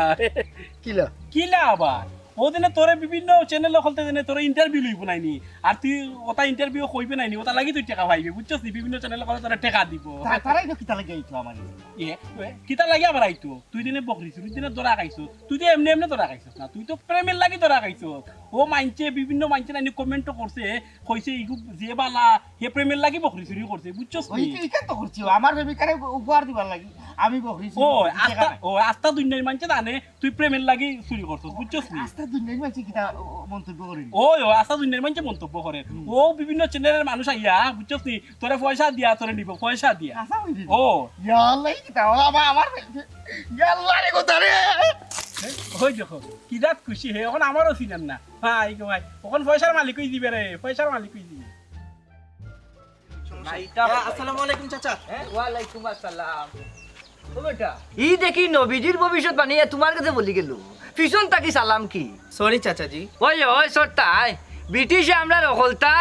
কিলা কিলা আবার ওদিনে তোরে বিভিন্ন চ্যানেল হলতে দিনে তোরে ইন্টারভিউ লইব নাইনি আর তুই ওটা ইন্টারভিউ কইবে নাইনি ওটা লাগি তুই টাকা পাইবি বুঝছস নি বিভিন্ন চ্যানেল করে তোরা টাকা দিব তারাই তো কিতা লাগে আইতো আমার ইয়ে কিতা লাগি আবার আইতো তুই দিনে বকরিছ তুই দিনে দরা খাইছো তুই তো এমনি এমনি দরা খাইছস না তুই তো প্রেমের লাগি দরা খাইছস ও মাইনছে বিভিন্ন মাইনছে নাইনি কমেন্ট করছে কইছে ইগু যে বালা হে প্রেমের লাগি বকরি চুরি করছে বুঝছস নি ওইটা তো করছি আমার বেবিকারে উপহার দিবার লাগি আমি বকরি আস্তা দুনিয়ার মানছে জানে তুই প্রেমের লাগি চুরি করছস বুঝছস নি আস্তা দুনিয়ার মাঝে কিতা মন্তব্য করেন আস্তা দুনিয়ার মানছে মন্তব্য করে ও বিভিন্ন চ্যানেলের মানুষ আইয়া বুঝছস নি তোরে পয়সা দিয়া তোরে নিব পয়সা দিয়া ও ইয়াল্লাই কিতা আমার ইয়াল্লা রে কথা রে ওই দেখো কি দাঁত খুশি হে এখন আমারও ছিলেন না ভাই গো ভাই এখন পয়সার মালিক কই দিবে রে পয়সার মালিক কই দিবে আসসালামু আলাইকুম চাচা ওয়ালাইকুম আসসালাম ও বেটা ই দেখি নবীজির ভবিষ্যৎ বানিয়ে তোমার কাছে বলি গেল পিছন তাকি সালাম কি সরি চাচাজি ওই সরতাই ব্রিটিশে আমরা রকলতা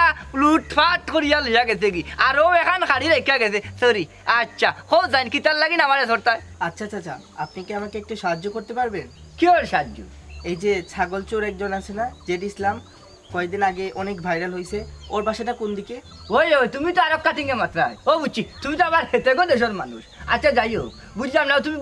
লুটফাট করিয়া লইয়া গেছে কি আর ও এখান খাড়ি রেখা গেছে সরি আচ্ছা হো জান কি তার লাগি না আমার সরতায় আচ্ছা চাচা আপনি কি আমাকে একটু সাহায্য করতে পারবেন? কি ওর সাহায্য? এই যে ছাগল চোর একজন আছে না জেড ইসলাম, কয়েকদিন আগে অনেক ভাইরাল হয়েছে, ওর বাসাটা কোন দিকে? ওই তুমি তো আরো কাটিং এ মাত্রায় ও বুঝছি তুমি তো আবার হেতে গো দেশের মানুষ আচ্ছা যাই হোক বুঝলাম না তুমি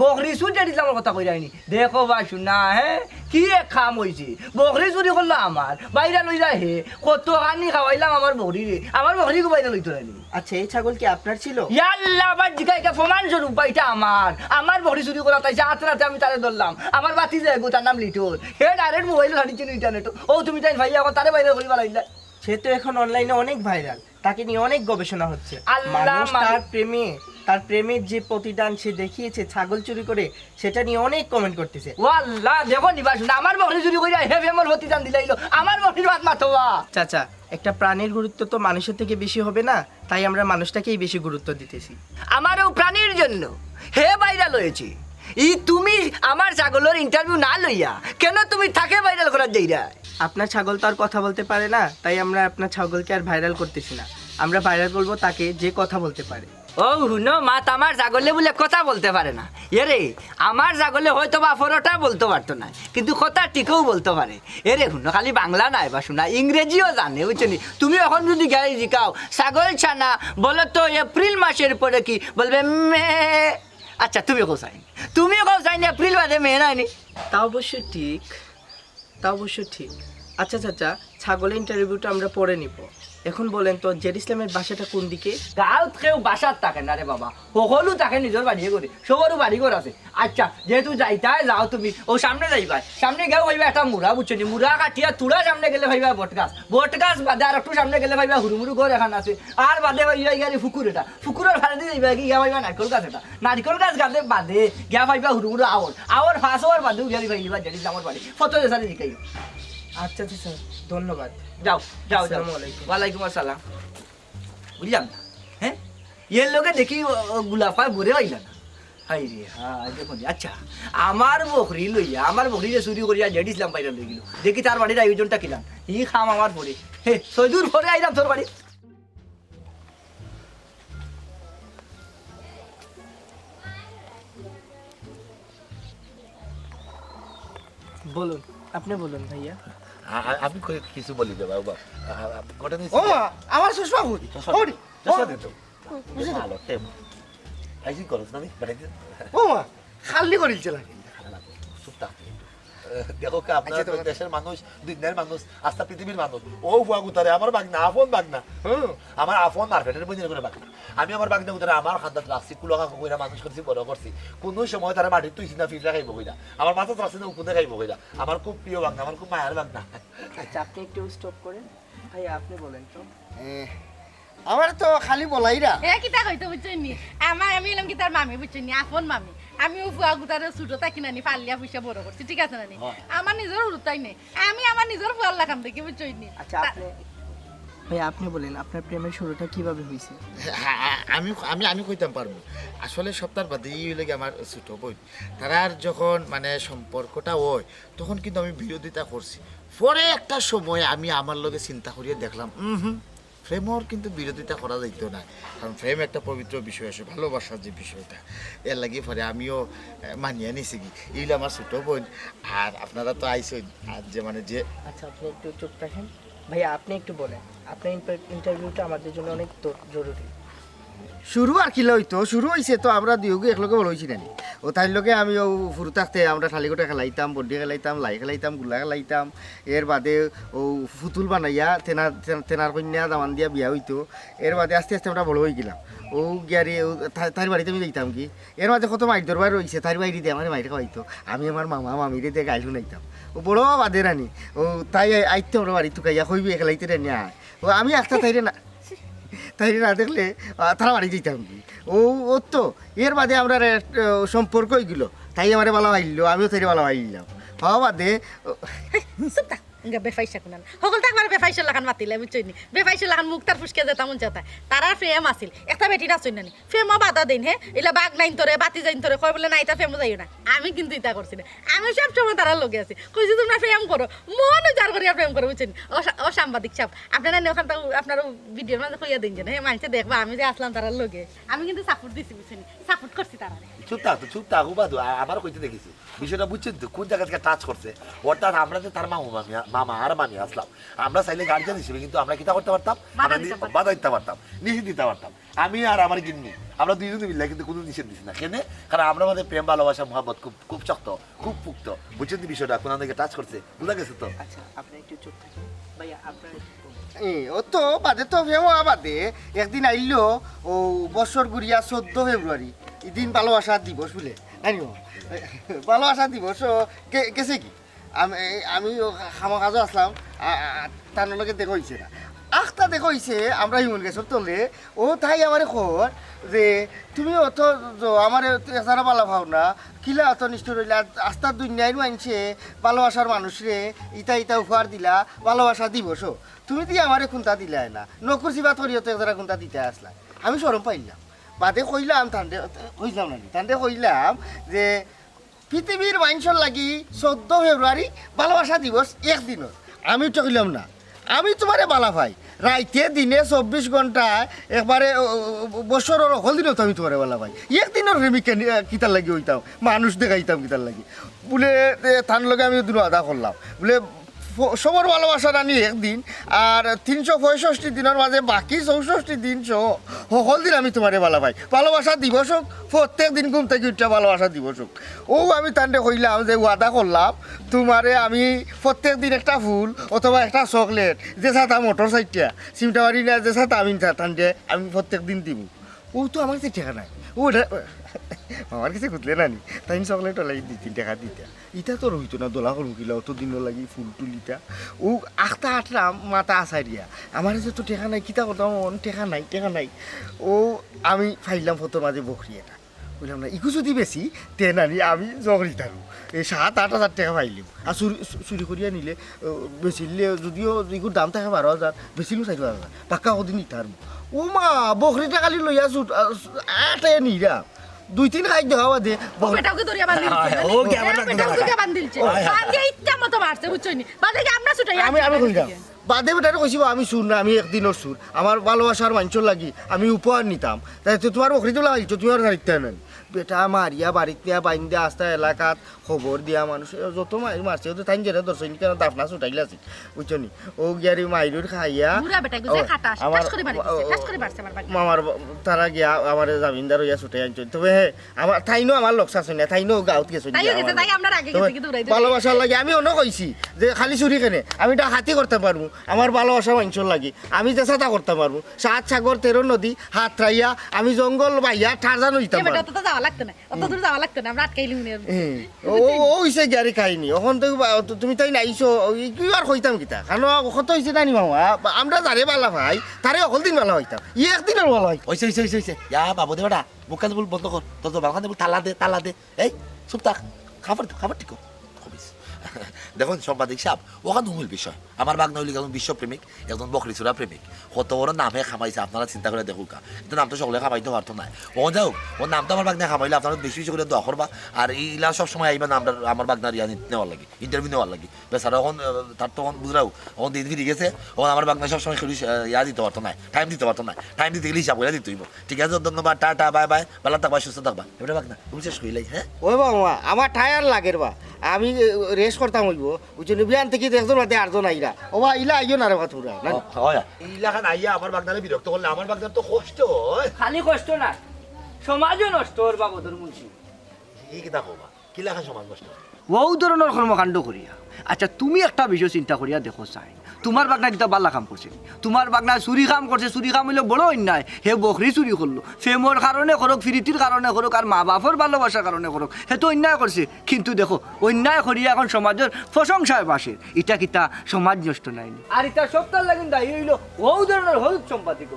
বকরি সুর জেড ইসলামের কথা কই যায়নি দেখো বা শুনা হ্যাঁ কি এক খাম হয়েছে বকরি চুরি করলো আমার বাইরে লই যায় হে কত হানি খাওয়াইলাম আমার বকরি রে আমার বকরিকে বাইরে লইতে রানি। আচ্ছা এই ছাগল কি আপনার ছিল? ইয়াল্লা আবার জিগাইকা প্রমাণ স্বরূপ এটা আমার বকরি চুরি করা তাই রাতে রাতে আমি তারে ধরলাম আমার বাতি যায় গো তার নাম লিটন হে ডাইরেক্ট মোবাইলে ছাড়িছিল ইন্টারনেট ও তুমি তাই ভাই এখন তারে বাইরে করিবা লাইলা। সে তো এখন অনলাইনে অনেক ভাইরাল, তাকে নিয়ে অনেক গবেষণা হচ্ছে। আল্লাহ মানুষ তার প্রেমের যে প্রতিদান সে দেখিয়েছে ছাগল চুরি করে সেটা নিয়ে অনেক কমেন্ট করতেছে। ও আল্লাহ দেখো নিবা শুনা আমার বকরি চুরি কইরা হে ফেমর প্রতিদান দিলাইলো আমার বকরির হাত মাথোয়া। চাচা একটা প্রাণীর গুরুত্ব তো মানুষের থেকে বেশি হবে না, তাই আমরা মানুষটাকেই বেশি গুরুত্ব দিতেছি। আমারও প্রাণীর জন্য হে ভাইরাল হয়েছে তুমি আমার ছাগলের ইন্টারভিউ না লইয়া কেন তুমি তাকে ভাইরাল করার যাইরা? আপনার ছাগল তো আর কথা বলতে পারে না, তাই আমরা আপনার ছাগলকে আর ভাইরাল করতেছি না, আমরা ভাইরাল করবো তাকে যে কথা বলতে পারে। ও হুনো মা আমার ছাগলে বলে কথা বলতে পারে না এরে আমার ছাগলে হয়তো বা ফরোটা বলতে পারতো না কিন্তু কথা ঠিকও বলতে পারে এরে হুনো খালি বাংলা নাই বা শোনা ইংরেজিও জানে বুঝছনি। তুমি এখন যদি গাড়ি জিকাও ছাগল ছানা বলো তো এপ্রিল মাসের পরে কি বলবে মে। আচ্ছা তুমিও কোসাইন এপ্রিল বাদে মে নাইনি। তা অবশ্য ঠিক। আচ্ছা চাচা ছাগলের ইন্টারভিউটা আমরা পরে নিব, এখন বলেন তো জেড ইসলামের বাসাটা কোন দিকে? গাঁৱত কেউ বাসাত থাকে না রে বাবা সকলো থাকে নিজৰ বাড়িয়ে করে সবরও বাড়ি ঘর আছে। আচ্ছা যেহেতু যাইতাই যাও তুমি ও সামনে যাইবা সামনে গেও ভাইবা একটা মুড়া বুঝছি মুড়া কাটিয়া তুলা সামনে গেলে ভাইবা বটগাছ বাদে আর একটু সামনে গেলে ভাইবা হুড়ুমুড়ু ঘর এখন আছে আর বাদে ভাইবা গিয়ে ফুকুর এটা ফুকুরের ভাড়া দিয়ে যাইবা গিয়া ভাইবা নারকেল গাছ এটা নারকেল গাছ গাছে বাদে গিয়া ভাইবা হুড়ুমুড়ু আওয়ার ফাঁস হওয়ার বাদেও গিয়া ভাইবা জেডি আমার বাড়ি ফটো দেশারে দিকাই। আচ্ছা স্যার ধন্যবাদ। যাও আসসালামু আলাইকুম। ওয়ালাইকুম আসসালাম। বুঝলাম না হ্যাঁ এর লোকে দেখি গুলাফায় ভরে হইল না হাই রে হ্যাঁ দেখুন। আচ্ছা আমার বকরি লইয়া আমার বকরি যে চুরি করিয়া জেড ইসলাম বাইরে লই গেল দেখি তার বাড়ির আয়োজনটা কিলাম ই খাম আমার পরে হে সৈদুর পরে আইলাম তোর বাড়ি। বলুন আপনি বলুন ভাইয়া। আমি কিছু বলি দে বাবা ঘটনা ও মা আমার সুষমা হুড়ি ভালো আইসি করছ না আমি বাড়াইতে ও মা খালি করিলছে লাগে চুপ থাক দেখো কা আপনার দেশের মানুষ দুনিয়ার মানুষ আস্থা পৃথিবীর মানুষ ও ফুয়া গুতারে আমার বাগনা আফন বাগনা আমার আফন মার্কেটের বন্ধ করে বাগনা আমি আমার বাগনা গুতারে আমার খাদ্য প্লাস্টিক কুলকা কইরা মানুষ করছি বড় করছি কোন সময় তারা মাটি তুই সিনা ফিল্টার খাইব কইরা আমার মাথা তো আসলে উপরে খাইব কইরা আমার খুব প্রিয় বাগনা আমার খুব মায়ের বাগনা। আচ্ছা আপনি একটু স্টপ করেন ভাই আপনি বলেন তো। আমার তো খালি বলাইরা এ কিতা কইতো বুঝছনি আমি এলাম কি তার মামি বুঝছনি আপন মামি আমি উফুয়া গুতারে ছোট তাকি নানি ফালিয়া পয়সা বড় করছি ঠিক আছে নানি আমার নিজের হুরুতাই নেই আমি আমার নিজের ফুয়ার লাগাম দেখি বুঝছনি। আচ্ছা ভাই আপনি বলেন আপনার প্রেমের শুরুটা কিভাবে হয়েছে? আমি কইতাম পারবো আসলে সপ্তাহ বাদে লাগে আমার ছোট বোন তারার যখন মানে সম্পর্কটা হয় তখন কিন্তু আমি বিরোধিতা করছি পরে একটা সময় আমি আমার লগে চিন্তা করিয়ে দেখলাম প্রেমর কিন্তু বিরোধিতা করা যাইতো না, কারণ প্রেম একটা পবিত্র বিষয় আছে, ভালোবাসার যে বিষয়টা এর লাগি পরে আমিও মানিয়ে নিছি কি এইগুলো আমার ছোট বোন আর আপনারা তো আইসেন আর যে মানে যে। আচ্ছা আপনি একটু চুপ থাকেন ভাইয়া আপনি একটু বলেন আপনার ইন্টারভিউটা আমাদের জন্য অনেক জরুরি। শুরু আর কি লইতো শুরু হয়েছে তো আমরা দুয়োকে একলগে বড় হয়েছি নানি ও তাই লগে আমি ও ফুরু থাকতে আমরা শালিগোটা খেলাইতাম বড্ডি খেলাইতাম লাই খেলাইতাম গুলা খেলাইতাম এর বাদে ও ফুতুল বানাইয়া তেনার কন্যা দামান দিয়া বিয়া হইতো এর বাদে আস্তে আস্তে আমরা বড় হয়ে গেলাম ও গিয়ারে তার বাড়িতে আমি যাইতাম কি এর মাঝে কত মাইর দরবার রয়েছে তার বাইরে দিয়ে আমার মাইর খাওয়াইতো আমি আমার মামা মামিরে দিয়ে গাইল শুনাইতাম ও বড় বাদে রানি ও তাই আইতো আমরা বাড়ি তুকাইয়া কইবি খেলাইতে রানি আয় ও আমি একটা তাই না দেখলে তারা বাড়ি যেতাম কি ও তো এর বাদে আমরা সম্পর্ক হইগুলো তাই আমার ভালো আইল আমিও তাই ভালো আইলাম হওয়া বাদে বেফাইসা কোনান সকলটা একবার বেফাইসা লাগান মাতিলে বুঝছনি বেফাইসা লাগান মুখ তার ফুসকে যেতাম যেতা তারা প্রেম আছিল একটা বেটি নাচই নানি প্রেমও বাধা দেন হে এলা বাঘ নাইন তোরে বাতি যাইন তোরে কয় বলে না এটা প্রেমও যাইও না আমি কিন্তু ইটা করছি না আমি সব সময় তারা লগে আছি কইছি তোমরা প্রেম করো মন উজাড় করিয়া প্রেম করো বুঝছেন ও সাংবাদিক সাহেব আপনারা ওখান থেকে আপনার ভিডিওর মাঝে কইয়া দিন যে মানুষে দেখবা আমি যে আসলাম তারা লগে আমি কিন্তু সাপোর্ট দিছি বুঝছেন সাপোর্ট করছি তারা চুপ থাক বাদু আবার কইতে দেখেছি বিষয়টা বুঝছেন তো কোন জায়গা থেকে টাচ করছে অর্থাৎ আমরা যে তার মামা আর মামি আসলাম আমরা চাইলে গার্জিয়ান হিসেবে কিন্তু আমরা কিতা করতে পারতাম আমরা বাধা দিতে পারতাম নিষেধ দিতে পারতাম আমি আর আমার গিন্নি আমরা দুইজনে মিললে কিন্তু কোনো নিষেধ দিচ্ছি না কেন কারণ আমরা আমাদের প্রেম ভালোবাসা মহাব্বত খুব খুব শক্ত খুব পুক্ত বুঝছেন তো বিষয়টা কোন দিকে টাচ করছে বুঝা গেছে তো আচ্ছা আপনি একটু চুপ থাকুন ভাইয়া আপনার ও তো বাদে তো ফেমা বাদে একদিন আইলো ও বছর গুড়িয়া 14 ফেব্রুয়ারি এদিন ভালোবাসা দিবস বলে জানিও ভালোবাসা দিবস গেছে কি আমি খামা কাজও আসলাম তার লগে দেখা হয়েছে না আখটা দেখা হয়েছে আমরা হিমন গেছর তলে ও তাই আমার খবর যে তুমি অত আমার এছাড়া ভালো ভাও না কিলা অত নিষ্ঠুর রইলা আস্থার দুনিয়ায় মানছে ভালোবাসার মানুষরে ইটা ইটা উপহার দিলা ভালোবাসা দিবস তুমি দিয়ে আমারে কোনটা দিলাই না নকুর সিবাত করিও তো এছাড়া কোনটা দিতে আসলা আমি সরম পাইলাম বাদে কইলাম তান্ডে কইলাম না তান্ডে কইলাম যে পৃথিবীর মানুষের লাগি 14 ফেব্রুয়ারি ভালোবাসা দিবস একদিনের আমি তো কইলাম না আমি তোমারে বালা ভাই রাইতে দিনে 24 ঘন্টায় একবারে বছরের হল দিনও তো আমি তোমারে বালা ভাই একদিনের প্রেমিক কিতার লাগি হইতাম মানুষ দেখাইতাম কিতার লাগি বলে তার লগে আমি দুটো আদা করলাম বলে সবার ভালোবাসা রানি একদিন আর 365 দিনের মাঝে বাকি 64 দিন সকল দিন আমি তোমারে ভালো পাই ভালোবাসা দিবস হোক প্রত্যেক দিন ঘুম থেকে উঠা ভালোবাসা দিবস হোক ও আমি তান্ডে কইলাম যে ওয়াদা করলাম তোমারে আমি প্রত্যেক দিন একটা ফুল অথবা একটা চকলেট যে সাথে মোটর সাইকেল সিমটা বাড়ি না যে সাথে আমি তান্ডে আমি প্রত্যেক দিন দিব ও তো আমার কাছে টাকা নাই ওটা আমার কাছে খুঁজলে নানি তাই চকলেট লাগি 2-3 টাকা দিতা ইটা তো রইতো না দোলা করুকিলা অত দিনও লাগি ফুল তুলিটা ও আখটা আটরা মাথা আসারিয়া আমার যে তো টেকা নাই কিতা করতাম টেকা নাই ও আমি ফাইলাম ফটোর মাঝে বকরি এটা বললাম না ইকু যদি বেশি তে নানি আমি জগরি থাকু এই 7-8 হাজার টাকা পাইলাম আর চুরি করিয়া নিলে বেচিলে যদিও ইকুর দাম থাকে 12,000 বেচিলেও 4,000 পাক্কা কদিন ইটার ও মা বকরিটা কালি লইয়া আটে নিরা 2-3 খাই দেওয়া দে বেটাকে দরিয়া বান্ধিল ও কি আমার বেটাকে বান্ধিলছে বান্ধে ইচ্ছা মতো মারছে বুঝছনি বাদে কি আমরা ছুটাই আমি কইলাম বাদে বেটারে কইছিব আমি সুর না আমি একদিনের সুর আমার ভালোবাসার মানুষের লাগি আমি উপহার নিতাম তাই তো তোমার বকরি তো লাগাইছো তুমি আর গাড়িতে নেন বেটা মারিয়া বাড়িতে বাইন্দে আস্তা এলাকাত খবর দিয়া মানুষ যত মারছে তো তাই যেটা দর্শন কেন দাফনা ছুটাইলে আছে বুঝছনি ও গিয়ারি মাইরুর খাইয়া আমার মামার তারা গিয়া আমার জামিনদার হইয়া ছুটাই আনছেন তবে হ্যাঁ আমার তাইনো আমার লোকস আছে না তাইনো গাঁত গেছে ভালোবাসার লাগে আমি অন্য কইছি যে খালি চুরি কেনে আমি এটা হাতি করতে পারবো আমার ভালোবাসা মানুষের লাগে আমি যে চাতা করতে পারবো 7 সাগর 13 নদী হাত রাইয়া আমি জঙ্গল বাইয়া টারজান হইতাম লাগতো না অত দূর যাওয়া লাগতো না আমরা আটকাইলি মনে ও হইছে গাড়ি খাইনি এখন তো তুমি তাই নাইছো কি আর কইতাম কিতা কারণ কত হইছে জানি মামা আমরা যারে বালা ভাই তারে অকল দিন বালা হইতাম একদিনের বালা হয় হইছে ইয়া বাবু দে বেটা মুখ বল বন্ধ কর তোর বাগানে বল তালা দে এই চুপ থাক খাবার ঠিক দেখুন সাংবাদিক সাহেব ওখানে মূল বিষয় আমার বাগনা হইলে একজন বিশ্বপ্রেমিক একজন বকরি চূড়া প্রেমিক কত বড় নামে খামাইছে আপনারা চিন্তা করে দেখুক কিন্তু নাম তো সকলে খামাইতে পারতো না ও যাও ওর নামটা আমার বাগনা খামাইলে আপনারা বেশি করে দোয়া করবা আর এইলা সবসময় আইবা নামটা আমার বাগনার ইয়া নেওয়ার লাগে ইন্টারভিউ নেওয়ার লাগে বেচারা এখন তার তখন বুঝলাও ওখান দিন ফিরে গেছে ওখান আমার বাগনা সবসময় খেলি ইয়া দিতে পারতো না টাইম দিতে পারতো না টাইম দিতে গেলে হিসাব করে দিতে হইব ঠিক আছে ধন্যবাদ টাটা বাই বাই ভালো থাকবা সুস্থ থাকবা এবারে বাগনা তুমি শেষ করিলাই হ্যাঁ ওই বাবা আমার টায়ার লাগের বা আমি রেস্ট করতাম হইব বুঝলি বিয়ান থেকে একজন রাতে 8 জন আইরা ও বা ইলা আইও না রে বাতুরা না হয় ইলা খান আইয়া আমার বাগনারে বিরক্ত করলে আমার বাগনার তো কষ্ট হয় খালি কষ্ট না সমাজও নষ্ট ওর বাবদর মুন্সি এই কি দেখো বা কি লেখা সমাজ নষ্ট ও ধরনের কর্মকাণ্ড করিয়া আচ্ছা তুমি একটা বিষয় চিন্তা করিয়া দেখো চাই তোমার বাগনা কিতা বাল্লা কাম করছে তোমার বাগনা চুরি কাম করছে চুরি কাম হইলে বড় অন্যায় হে বকরি চুরি করলো ফেমর কারণে করুক ফিরিতির কারণে করুক আর মা বাপর ভালোবাসার কারণে করুক হে তো অন্যায় করছে কিন্তু দেখো অন্যায় করিয়া এখন সমাজের প্রশংসায় বাসে এটা কিতা সমাজ নষ্ট নাই আর এটা সপ্তাহ লাগিন দায়ী হইল ও ধরনের হলুদ সম্পাদিক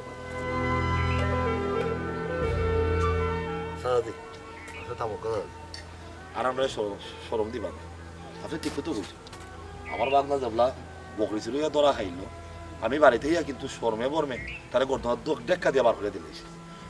আর আমরা সরম দিবা আপনি ঠিক তো বলছি আমার বাগনা যাবলা বকরি ছিল ইয়া ধরা খাইলো আমি বাড়িতে ইয়া কিন্তু শর্মে বর্মে তারা গর্ধ ডেক্কা দিয়ে বার করে দিলেছি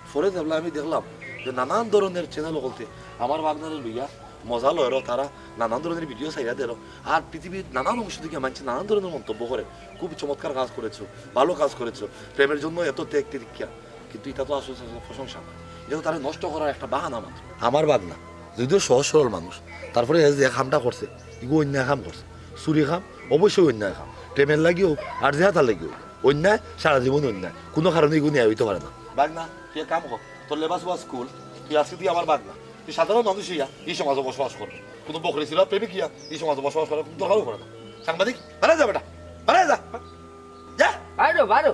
পরে দেখলাম আমি দেখলাম যে নানান ধরনের চ্যানেল বলতে আমার বাগনারে লইয়া মজা লয়েরও তারা নানান ধরনের ভিডিও চাইয়া দেরো আর পৃথিবীর নানান অংশ থেকে মানছে নানান ধরনের মন্তব্য করে খুব চমৎকার কাজ করেছো ভালো কাজ করেছো প্রেমের জন্য এত ত্যাগ তিরিক্ষা কিন্তু এটা তো আসলে প্রশংসা নয় এটা তো তারা নষ্ট করার একটা বাহানা মাত্র আমার বাগনা যদিও সহজ সরল মানুষ তারপরে যে খামটা করছে এগুলো অন্যায় খাম করছে চুরি খাম অবশ্যই অন্যায় খাম প্রেমের লাগিও আর জেহাতার লাগিও অন্যায় সারা জীবন অন্যায় কোনো কারণে এগুলো নিয়ে হইতে পারে না বাগনা তুই কাম কর তোর লেবাস বা স্কুল তুই আজকে তুই আমার বাগনা তুই সাধারণ মানুষ ইয়া এই সমাজে বসবাস করবে কোনো বকরি ছিল প্রেমিক ইয়া এই সমাজে বসবাস করার কোনো দরকারও করে না সাংবাদিক বাড়া যা বেটা বাড়া যা যা বাইরো বাইরো